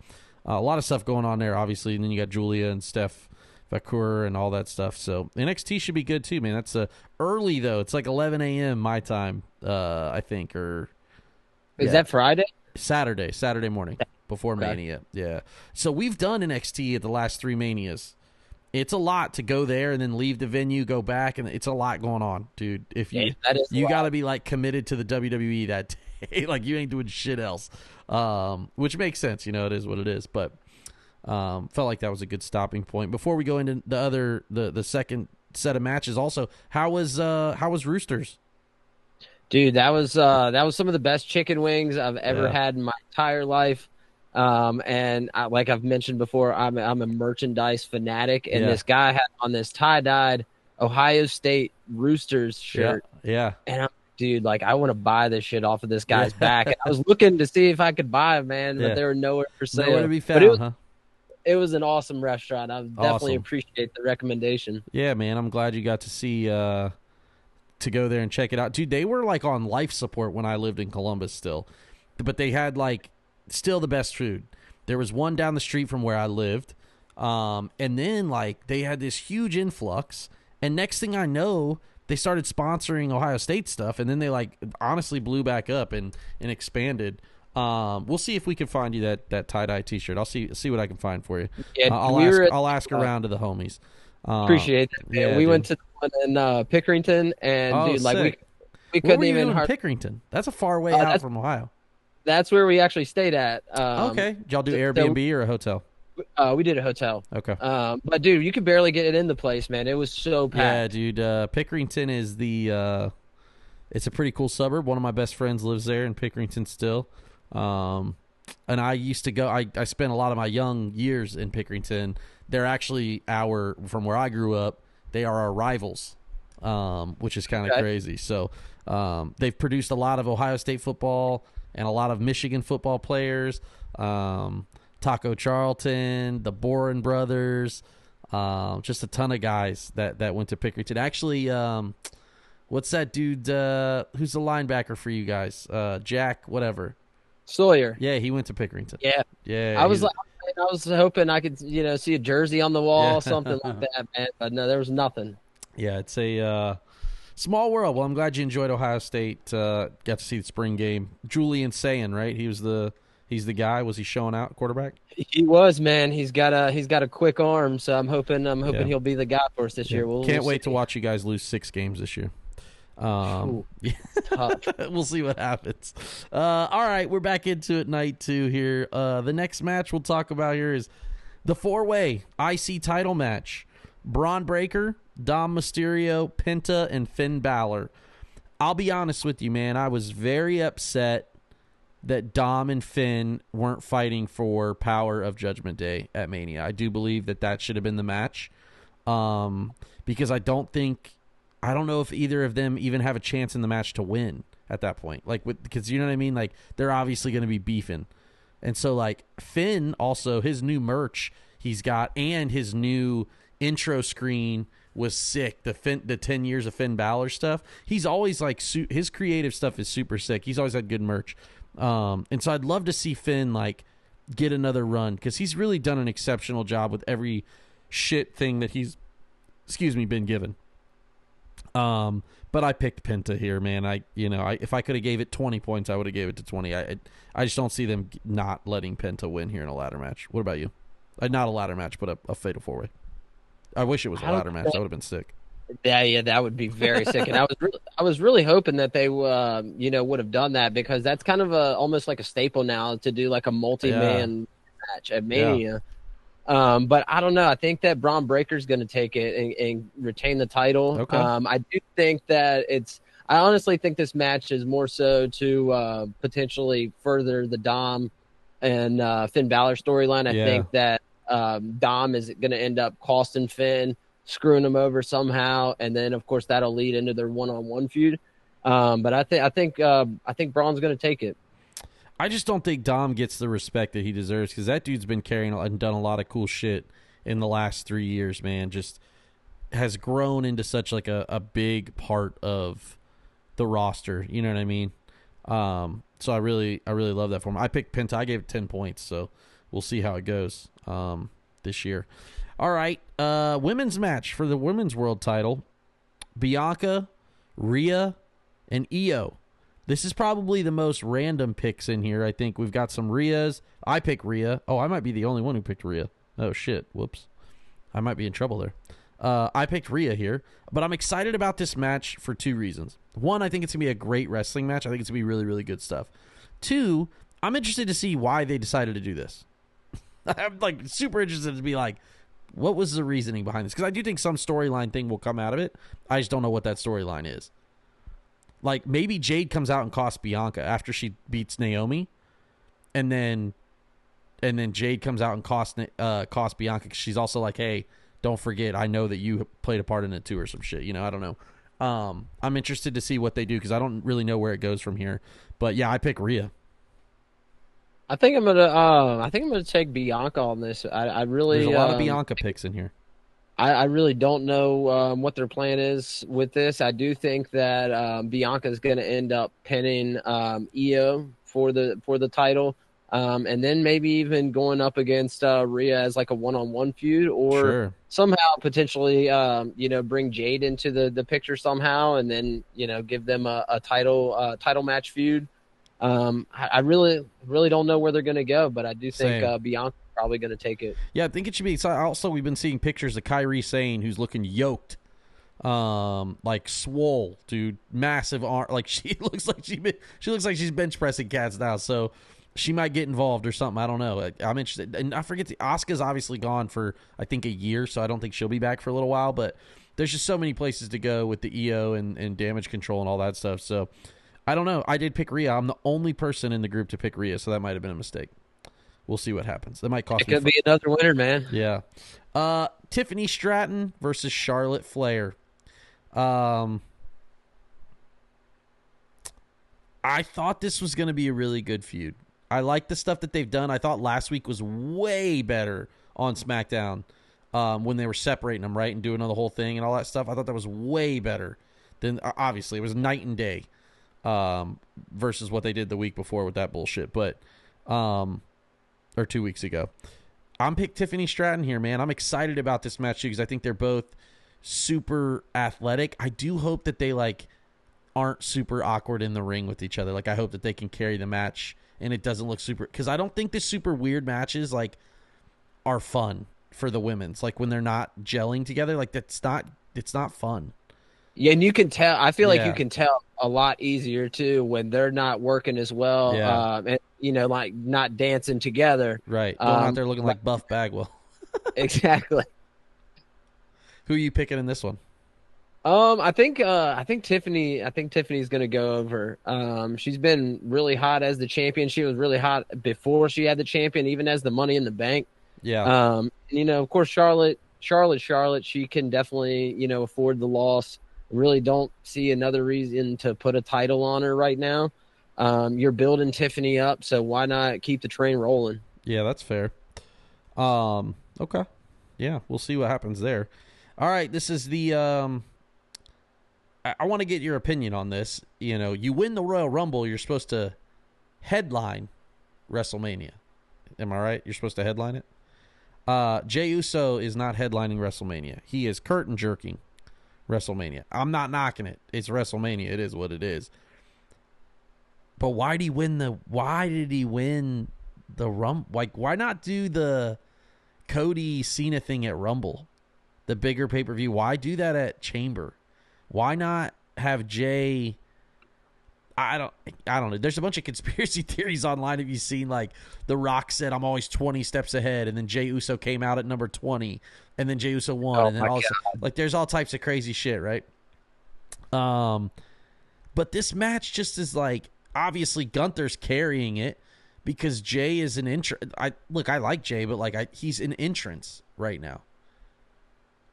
a lot of stuff going on there, obviously. And then you got Julia and Steph Vakur and all that stuff. So NXT should be good too, man. That's early though. It's like 11 a.m. my time, I think. Or is that Friday? Saturday morning before Mania. Yeah. So we've done NXT at the last 3 Manias. It's a lot to go there and then leave the venue, go back, and it's a lot going on, dude. If you got to be like committed to the WWE that day, like you ain't doing shit else, which makes sense. It is what it is. But felt like that was a good stopping point. Before we go into the second set of matches, also, how was Roosters? Dude, that was some of the best chicken wings I've ever had in my entire life. And like I've mentioned before, I'm a merchandise fanatic, and this guy had on this tie-dyed Ohio State Roosters shirt. Yeah. And dude, like I want to buy this shit off of this guy's back. And I was looking to see if I could buy them, man, but they were nowhere for sale. Nowhere to be found, it was an awesome restaurant. I definitely appreciate the recommendation. Yeah, man. I'm glad you got to see to go there and check it out. Dude, they were like on life support when I lived in Columbus still. But they had like still the best food. There was one down the street from where I lived. And then like they had this huge influx. And next thing I know, they started sponsoring Ohio State stuff. And then they like honestly blew back up and expanded. We'll see if we can find you that tie-dye t-shirt. I'll see what I can find for you. Yeah, I'll ask around to the homies. Appreciate that. Yeah, we went to the one in Pickerington, and dude, like we couldn't even in Pickerington. That's a far way out from Ohio. That's where we actually stayed at. Okay. Did y'all do Airbnb or a hotel? We did a hotel. Okay. But dude, you could barely get it in the place, man. It was so packed. Yeah, dude. Pickerington is it's a pretty cool suburb. One of my best friends lives there in Pickerington still. And I used to go. I spent a lot of my young years in Pickerington. They're actually from where I grew up. They are our rivals, which is kind of crazy. So they've produced a lot of Ohio State football and a lot of Michigan football players. Taco Charlton, the Boren brothers, just a ton of guys that went to Pickerington. Actually, what's that dude? Who's the linebacker for you guys? Jack, whatever. Sawyer. Yeah, he went to Pickerington. Yeah. I was hoping I could, see a jersey on the wall, something like that, man. But no, there was nothing. Yeah, it's a small world. Well, I'm glad you enjoyed Ohio State. Got to see the spring game. Julian Sayin, right? He's the guy. Was he showing out quarterback? He was, man. He's got a quick arm, so I'm hoping he'll be the guy for us this year. Can't wait to watch you guys lose 6 games this year. We'll see what happens. All right, we're back into it, night 2 here. The next match we'll talk about here is the 4-way IC title match. Braun Breaker, Dom Mysterio, Penta, and Finn Balor. I'll be honest with you, man. I was very upset that Dom and Finn weren't fighting for Power of Judgment Day at Mania. I do believe that should have been the match, because I don't know if either of them even have a chance in the match to win at that point. Like, because you know what I mean? Like, they're obviously going to be beefing. And so, like, Finn also, his new merch he's got and his new intro screen was sick. The 10 years of Finn Balor stuff. He's always, like, his creative stuff is super sick. He's always had good merch. And so I'd love to see Finn, like, get another run because he's really done an exceptional job with every shit thing that he's, been given. But I picked Penta here, man. If I could have gave it 20 points, I would have gave it to 20. I just don't see them not letting Penta win here in a ladder match. What about you? Not a ladder match, but a fatal 4-way. I wish it was a ladder match. That would have been sick. Yeah, that would be very sick. And I was really hoping that they, would have done that because that's kind of almost like a staple now to do like a multi-man match at Mania. Yeah. But I don't know. I think that Braun Breaker's going to take it and retain the title. Okay. I do think that I honestly think this match is more so to potentially further the Dom and Finn Balor storyline. I think that Dom is going to end up costing Finn, screwing him over somehow, and then of course that'll lead into their one-on-one feud. But I think Braun's going to take it. I just don't think Dom gets the respect that he deserves, because that dude's been carrying and done a lot of cool shit in the last 3 years, man. Just has grown into such like a big part of the roster. You know what I mean? So I really love that for him. I picked Penta. I gave it 10 points, so we'll see how it goes this year. All right, women's match for the women's world title: Bianca, Rhea, and Io. This is probably the most random picks in here. I think we've got some Rheas. I pick Rhea. Oh, I might be the only one who picked Rhea. Oh, shit. Whoops. I might be in trouble there. I picked Rhea here, but I'm excited about this match for 2 reasons. One, I think it's going to be a great wrestling match. I think it's going to be really, really good stuff. 2, I'm interested to see why they decided to do this. I'm like super interested to be like, what was the reasoning behind this? Because I do think some storyline thing will come out of it. I just don't know what that storyline is. Like, maybe Jade comes out and costs Bianca after she beats Naomi, and then Jade comes out and costs Bianca, because she's also like, hey, don't forget, I know that you played a part in it too, or some shit. You know, I don't know. I'm interested to see what they do, because I don't really know where it goes from here. But yeah, I pick Rhea. I think I'm gonna take Bianca on this. I really there's a lot of Bianca picks in here. I really don't know what their plan is with this. I do think that Bianca is going to end up pinning Io for the title, and then maybe even going up against Rhea as like a one-on-one feud, or somehow potentially bring Jade into the picture somehow, and then give them a title match feud. I really don't know where they're going to go, but I do think Bianca probably going to take it. Yeah, I think it should be. Also, we've been seeing pictures of Kairi Sane, who's looking yoked, like swole, dude, massive arm. Like she looks like she's bench pressing cats now. So she might get involved or something. I don't know. I'm interested. And I forget, Asuka's obviously gone for I think a year, so I don't think she'll be back for a little while. But there's just so many places to go with the EO and damage control and all that stuff. So I don't know. I did pick Rhea. I'm the only person in the group to pick Rhea, so that might have been a mistake. We'll see what happens. That might cost me. It could be another winner, man. Yeah. Tiffany Stratton versus Charlotte Flair. I thought this was going to be a really good feud. I like the stuff that they've done. I thought last week was way better on SmackDown when they were separating them, right, and doing the whole thing and all that stuff. I thought that was way better than, obviously, it was night and day versus what they did the week before with that bullshit. But or 2 weeks ago. I'm picked Tiffany Stratton here, man. I'm excited about this match too, because I think they're both super athletic. I do hope that they aren't super awkward in the ring with each other. Like, I hope that they can carry the match and it doesn't look super, because I don't think the super weird matches are fun for the women's. Like when they're not gelling together, it's not fun. Yeah, and you can tell. I feel like you can tell a lot easier too when they're not working as well. And not dancing together. Right, going out there looking like Buff Bagwell. Exactly. Who are you picking in this one? I think Tiffany. I think Tiffany's going to go over. She's been really hot as the champion. She was really hot before she had the champion, even as the Money in the Bank. Yeah. Of course, Charlotte. She can definitely afford the loss. Really don't see another reason to put a title on her right now. You're building Tiffany up, so why not keep the train rolling? Yeah, that's fair. Okay. Yeah, we'll see what happens there. All right, this is the I want to get your opinion on this. You win the Royal Rumble, you're supposed to headline WrestleMania. Am I right? You're supposed to headline it? Jey Uso is not headlining WrestleMania. He is curtain jerking WrestleMania. I'm not knocking it. It's WrestleMania. It is what it is. But why did he win the Rumble? Like, why not do the Cody Cena thing at Rumble? The bigger pay-per-view. Why do that at Chamber? Why not have Jay? I don't know. There's a bunch of conspiracy theories online. Have you seen, The Rock said, I'm always 20 steps ahead, and then Jey Uso came out at number 20, and then Jey Uso won, and then there's all types of crazy shit, right? But this match just is obviously Gunther's carrying it, because Jay is an entrance. I like Jay, but he's an entrance right now.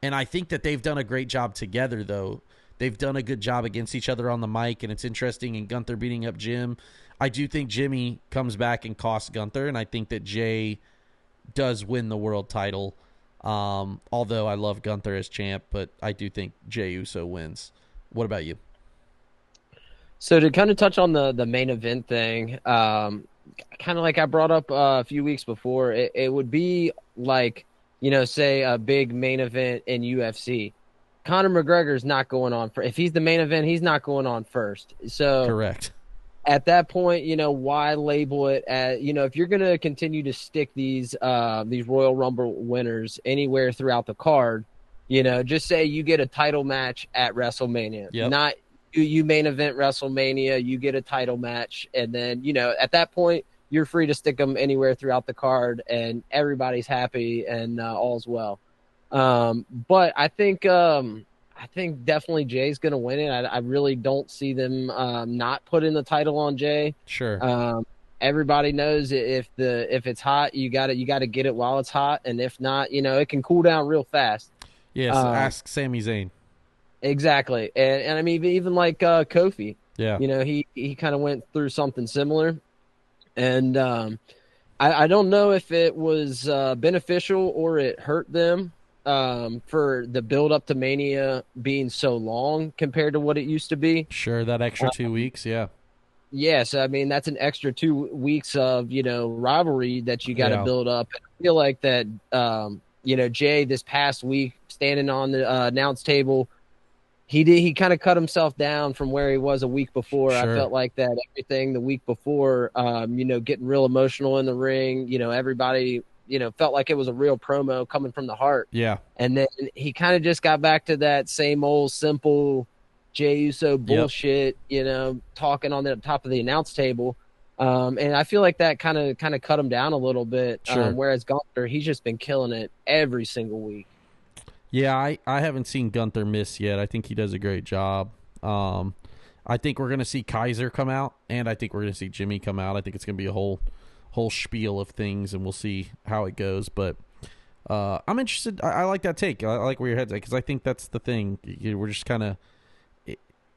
And I think that they've done a great job together, though. They've done a good job against each other on the mic, and it's interesting. And Gunther beating up Jim. I do think Jimmy comes back and costs Gunther, and I think that Jay does win the world title. Although I love Gunther as champ, but I do think Jey Uso wins. What about you? So to kind of touch on the main event thing, kind of like I brought up a few weeks before, it would be like, say a big main event in UFC. Conor McGregor's not going on if he's the main event, he's not going on first. So correct. At that point, why label it as, if you're going to continue to stick these Royal Rumble winners anywhere throughout the card, just say you get a title match at WrestleMania. Yep. Not you main event WrestleMania, you get a title match, and then, at that point, you're free to stick them anywhere throughout the card, and everybody's happy and all's well. But I think definitely Jay's going to win it. I really don't see them not putting the title on Jay. Sure. Everybody knows if it's hot, you got to get it while it's hot, and if not, it can cool down real fast. Yes, ask Sami Zayn. Exactly, and I mean even like Kofi. Yeah. He kind of went through something similar, and I don't know if it was beneficial or it hurt them. For the build up to Mania being so long compared to what it used to be. Sure, that extra 2 weeks, yeah. Yes, I mean that's an extra 2 weeks of rivalry that you got to build up. I feel like that Jay this past week standing on the announce table, he kind of cut himself down from where he was a week before. Sure. I felt like that everything the week before, getting real emotional in the ring. Everybody. Felt like it was a real promo coming from the heart. Yeah. And then he kind of just got back to that same old simple Jey Uso bullshit, talking on the top of the announce table. And I feel like that kind of cut him down a little bit. Sure. Whereas Gunther, he's just been killing it every single week. Yeah, I haven't seen Gunther miss yet. I think he does a great job. I think we're going to see Kaiser come out, and I think we're going to see Jimmy come out. I think it's going to be a whole spiel of things, and we'll see how it goes. But I'm interested. I like that take. I like where your head's at, because I think that's the thing. We're just kind of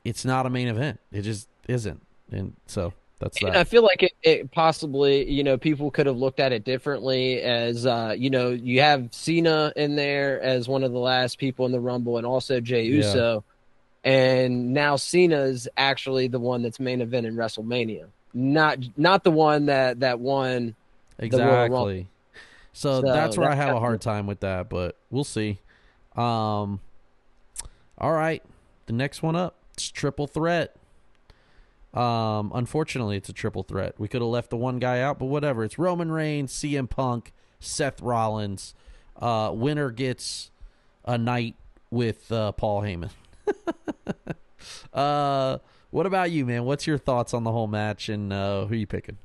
it's not a main event. It just isn't, and so that's that. And I feel like it possibly, people could have looked at it differently as, you have Cena in there as one of the last people in the Rumble, and also Jey Uso, and now Cena's actually the one that's main event in WrestleMania. Not the one that won exactly. So that's where I have a hard time with that, but we'll see. All right, the next one up, it's triple threat. Unfortunately, it's a triple threat. We could have left the one guy out, but whatever. It's Roman Reigns, CM Punk, Seth Rollins. Winner gets a night with Paul Heyman. What about you, man? What's your thoughts on the whole match, and who are you picking?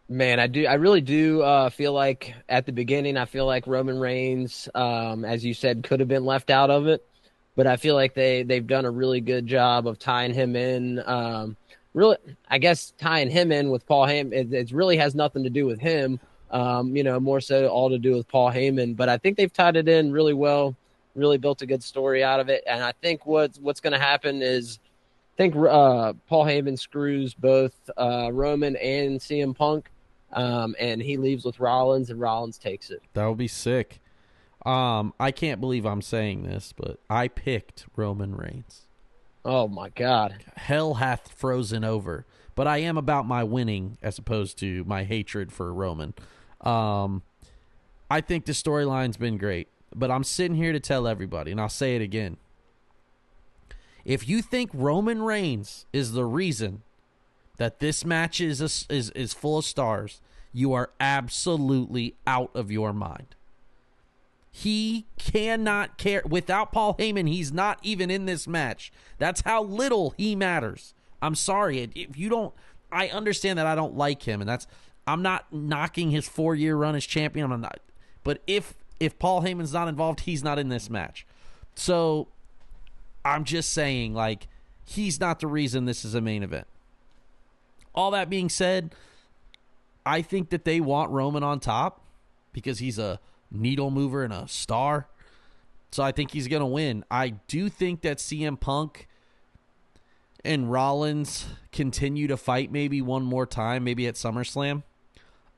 Man, I really do feel like at the beginning, I feel like Roman Reigns, as you said, could have been left out of it, but I feel like they've done a really good job of tying him in. Really, I guess tying him in with Paul Heyman, it really has nothing to do with him. More so all to do with Paul Heyman. But I think they've tied it in really well, really built a good story out of it. And I think what's going to happen is, I think Paul Heyman screws both Roman and CM Punk, and he leaves with Rollins, and Rollins takes it. That would be sick. I can't believe I'm saying this, but I picked Roman Reigns. Oh, my God. Hell hath frozen over. But I am about my winning as opposed to my hatred for Roman. I think the storyline's been great. But I'm sitting here to tell everybody, and I'll say it again. If you think Roman Reigns is the reason that this match is full of stars, you are absolutely out of your mind. He cannot care. Without Paul Heyman, he's not even in this match. That's how little he matters. I'm sorry. If you don't, I understand that I don't like him, and I'm not knocking his 4-year run as champion. I'm not. But if Paul Heyman's not involved, he's not in this match. So I'm just saying, he's not the reason this is a main event. All that being said, I think that they want Roman on top because he's a needle mover and a star. So I think he's going to win. I do think that CM Punk and Rollins continue to fight maybe one more time, maybe at SummerSlam,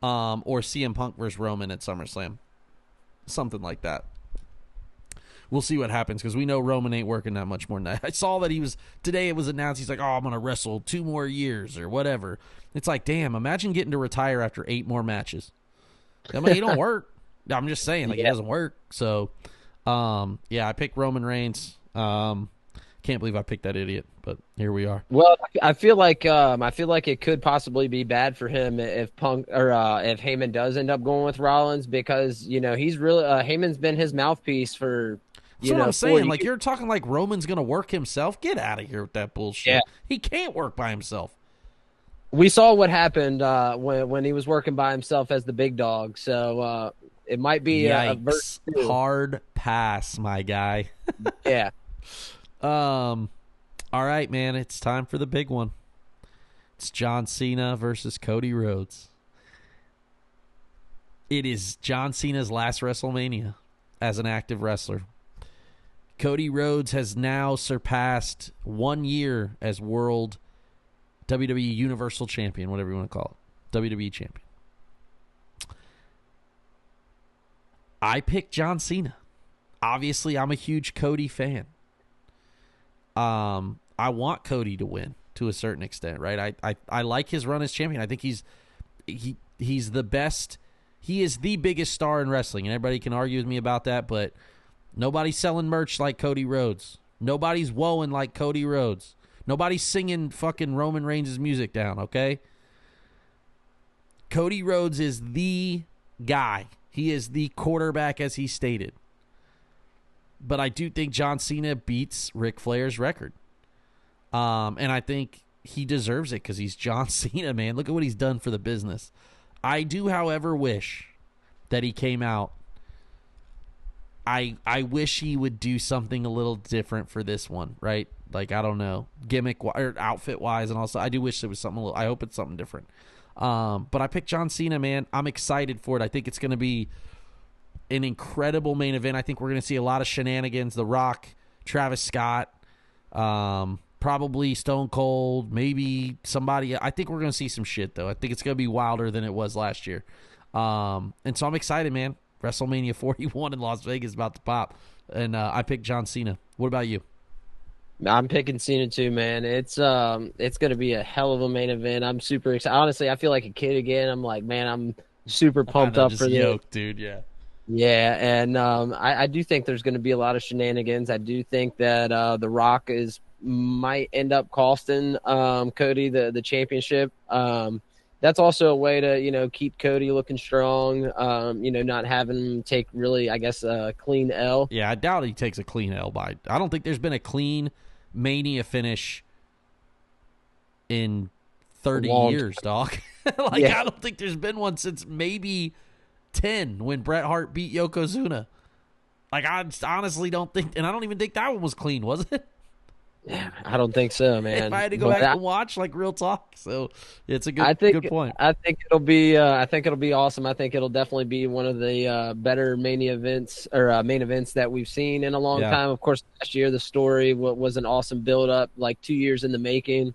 or CM Punk versus Roman at SummerSlam. Something like that. We'll see what happens because we know Roman ain't working that much more than that. I saw that today it was announced, he's like, oh, I'm going to wrestle 2 more years or whatever. It's like, damn, imagine getting to retire after 8 more matches. I mean, he don't work. I'm just saying, like, It doesn't work. So, I picked Roman Reigns. Can't believe I picked that idiot, but here we are. Well, I feel like it could possibly be bad for him if Punk or if Heyman does end up going with Rollins because he's really Heyman's been his mouthpiece for. That's what I'm saying. Like, you're talking like Roman's going to work himself. Get out of here with that bullshit. Yeah. He can't work by himself. We saw what happened when he was working by himself as the big dog. So it might be a verse 2. Hard pass, my guy. Yeah. All right, man. It's time for the big one. It's John Cena versus Cody Rhodes. It is John Cena's last WrestleMania as an active wrestler. Cody Rhodes has now surpassed 1 year as World WWE Universal Champion, whatever you want to call it. WWE Champion. I picked John Cena. Obviously, I'm a huge Cody fan. I want Cody to win to a certain extent, right? I like his run as champion. I think he's the best. He is the biggest star in wrestling, and everybody can argue with me about that, but nobody's selling merch like Cody Rhodes. Nobody's woeing like Cody Rhodes. Nobody's singing fucking Roman Reigns' music down, okay? Cody Rhodes is the guy. He is the quarterback, as he stated. But I do think John Cena beats Ric Flair's record. And I think he deserves it because he's John Cena, man. Look at what he's done for the business. I do, however, wish that he came out. I wish he would do something a little different for this one, right? Like, I don't know, gimmick or outfit wise, and also I do wish there was something a little. I hope it's something different. But I picked John Cena, man. I'm excited for it. I think it's going to be an incredible main event. I think we're going to see a lot of shenanigans. The Rock, Travis Scott, probably Stone Cold, maybe somebody. I think we're going to see some shit, though. I think it's going to be wilder than it was last year. And so I'm excited, man. WrestleMania 41 in Las Vegas is about to pop. And I picked John Cena. What about you? I'm picking Cena too, man. It's going to be a hell of a main event. I'm super excited. Honestly, I feel like a kid again. I'm like, man, I'm super pumped up for this. Dude, yeah. Yeah, and I do think there's going to be a lot of shenanigans. I do think that The Rock might end up costing Cody the championship. That's also a way to, keep Cody looking strong, not having him take really, I guess, a clean L. Yeah, I doubt he takes a clean L. I don't think there's been a clean Mania finish in 30 years, dog. Yeah. I don't think there's been one since maybe 10 when Bret Hart beat Yokozuna. Like, I honestly don't think, and I don't even think that one was clean, was it? Yeah, I don't think so, man. If I had to go back and watch, like, real talk, so it's a good point. I think it'll be awesome. I think it'll definitely be one of the better main events that we've seen in a long time. Of course, last year the story was an awesome build up, like 2 years in the making.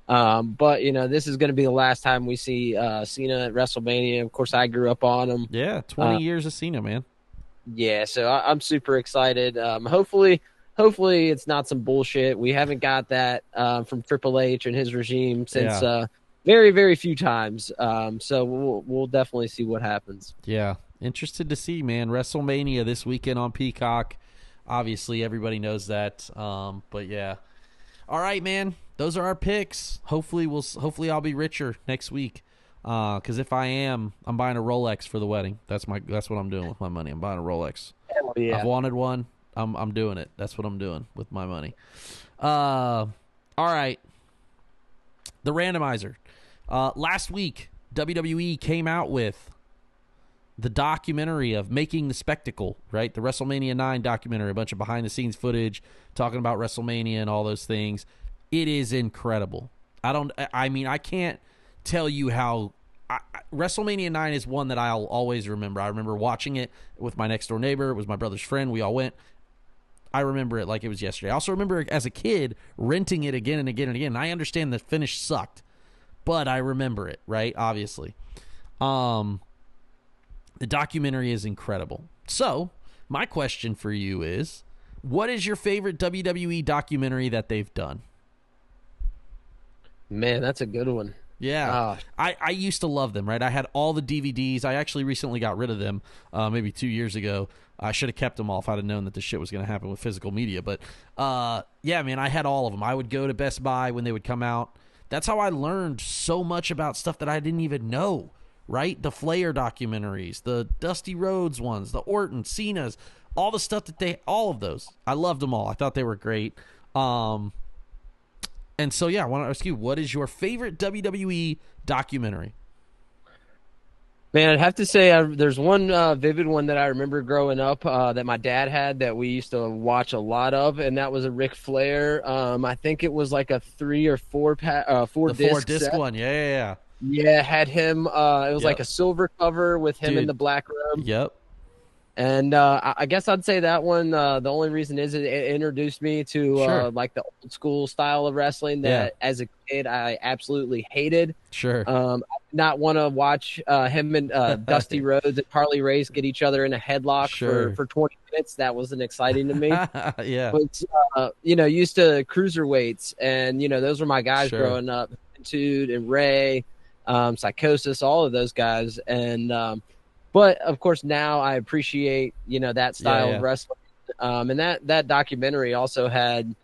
But this is going to be the last time we see Cena at WrestleMania. Of course, I grew up on him. Yeah, 20 years of Cena, man. Yeah, so I'm super excited. Hopefully it's not some bullshit. We haven't got that from Triple H and his regime since very, very few times. So we'll definitely see what happens. Yeah, interested to see, man. WrestleMania this weekend on Peacock. Obviously, everybody knows that. But yeah, all right, man. Those are our picks. Hopefully I'll be richer next week. Because if I am, I'm buying a Rolex for the wedding. That's what I'm doing with my money. I'm buying a Rolex. Hell yeah. I've wanted one. I'm doing it. That's what I'm doing with my money. All right. The randomizer. Last week, WWE came out with the documentary of Making the Spectacle, right? The WrestleMania 9 documentary, a bunch of behind-the-scenes footage talking about WrestleMania and all those things. It is incredible. I can't tell you how WrestleMania 9 is one that I'll always remember. I remember watching it with my next door neighbor. It was my brother's friend. We all went. I remember it like it was yesterday. I also remember as a kid renting it again and again and again. I understand the finish sucked, but I remember it, right? Obviously. The documentary is incredible. So, my question for you is, what is your favorite WWE documentary that they've done? Man, that's a good one. Yeah. I used to love them, right? I had all the DVDs. I actually recently got rid of them maybe 2 years ago. I should have kept them all if I'd have known that this shit was going to happen with physical media. But, yeah, man, I had all of them. I would go to Best Buy when they would come out. That's how I learned so much about stuff that I didn't even know, right? The Flair documentaries, the Dusty Rhodes ones, the Orton, Cena's, all the stuff that all of those. I loved them all. I thought they were great. And so, yeah, I want to ask you, what is your favorite WWE documentary? Man, I'd have to say there's one vivid one that I remember growing up that my dad had that we used to watch a lot of, and that was a Ric Flair. I think it was like a 3 or 4 disc set. One. Yeah. Yeah, had him. It was like a silver cover with him in the black robe. Yep. And I guess I'd say that one, the only reason is it introduced me to like the old school style of wrestling that as a kid I absolutely hated. Sure. I did not want to watch him and Dusty Rhodes and Harley Race get each other in a headlock for 20 minutes. That wasn't exciting to me. Yeah. But, used to cruiserweights, and, those were my guys growing up. Attitude and Ray, Psychosis, all of those guys. And, but of course now I appreciate, that style of wrestling. And that documentary also had,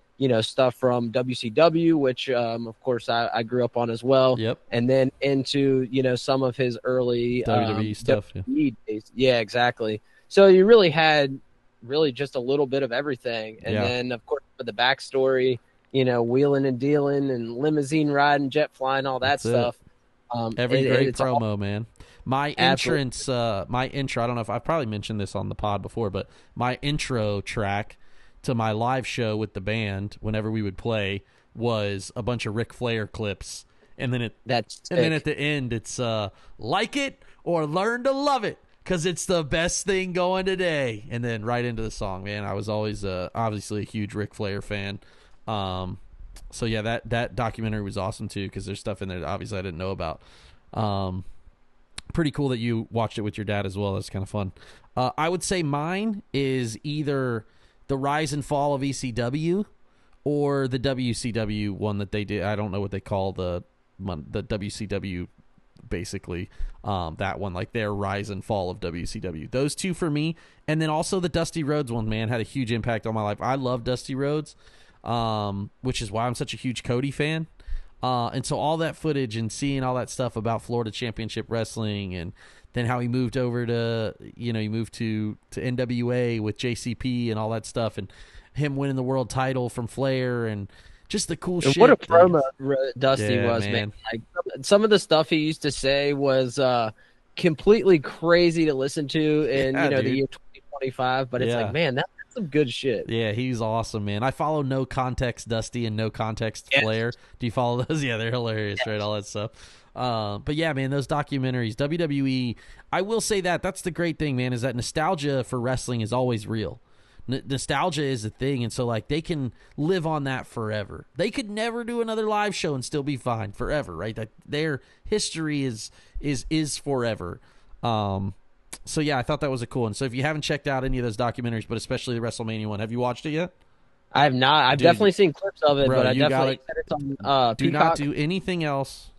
stuff from WCW, which, of course I grew up on as well. Yep. And then into, some of his early WWE stuff. WWE days. Yeah, exactly. So you really had just a little bit of everything. And then of course for the backstory, wheeling and dealing and limousine riding, jet flying, all that stuff. Every great promo, man. My entrance, my intro, I don't know if I've probably mentioned this on the pod before, but my intro track to my live show with the band, whenever we would play, was a bunch of Ric Flair clips. And then at the end, it's like it or learn to love it, because it's the best thing going today. And then right into the song, man. I was always obviously a huge Ric Flair fan. So yeah, that documentary was awesome too, because there's stuff in there that obviously I didn't know about. Pretty cool that you watched it with your dad as well. That's kind of fun. I would say mine is either the rise and fall of ECW or the WCW one that they did. I don't know what they call the WCW, basically. That one, like their rise and fall of WCW. Those two for me. And then also the Dusty Rhodes one, man, had a huge impact on my life. I love Dusty Rhodes, which is why I'm such a huge Cody fan. And so all that footage and seeing all that stuff about Florida Championship Wrestling, and then how he moved over to, he moved to NWA with JCP and all that stuff, and him winning the world title from Flair, and just the cool shit. What a promo Dusty was, man. Like, some of the stuff he used to say was completely crazy to listen to in the year 2025, but it's like, man, that's some good shit. Yeah, he's awesome, man. I follow No Context Dusty and No Context Flair. Do you follow those? Yeah, they're hilarious, right? All that stuff. But yeah, man, those documentaries, WWE, I will say that's the great thing, man, is that nostalgia for wrestling is always real. Nostalgia is a thing, and so like they can live on that forever. They could never do another live show and still be fine forever, right? That their history is forever. So yeah, I thought that was a cool one. So if you haven't checked out any of those documentaries, but especially the WrestleMania one, have you watched it yet? I have not. I've definitely seen clips of it, but I definitely said it's on do not do anything else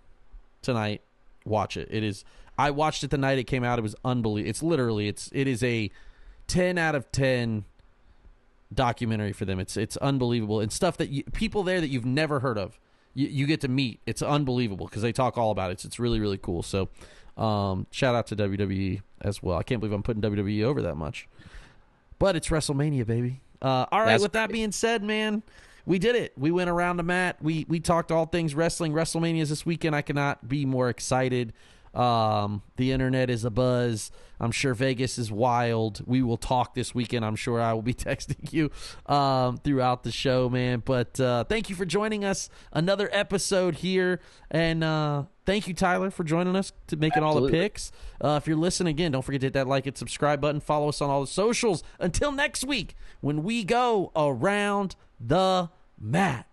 tonight. Watch it. It is. I watched it the night it came out. It was unbelievable. It's literally it is a 10 out of 10 documentary for them. It's unbelievable, and stuff that people there that you've never heard of, you get to meet. It's unbelievable because they talk all about it. It's really, really cool. So shout out to WWE as well. I can't believe I'm putting WWE over that much, but it's WrestleMania, baby. All right, with that being said, man, we did it. We went around the mat. We talked all things wrestling. WrestleMania is this weekend. I cannot be more excited. The internet is abuzz. I'm sure Vegas is wild. We will talk this weekend. I'm sure I will be texting you throughout the show, man. But thank you for joining us. Another episode here. And thank you, Tyler, for joining us to making all the picks. If you're listening again, don't forget to hit that like and subscribe button. Follow us on all the socials. Until next week, when we go around the mat.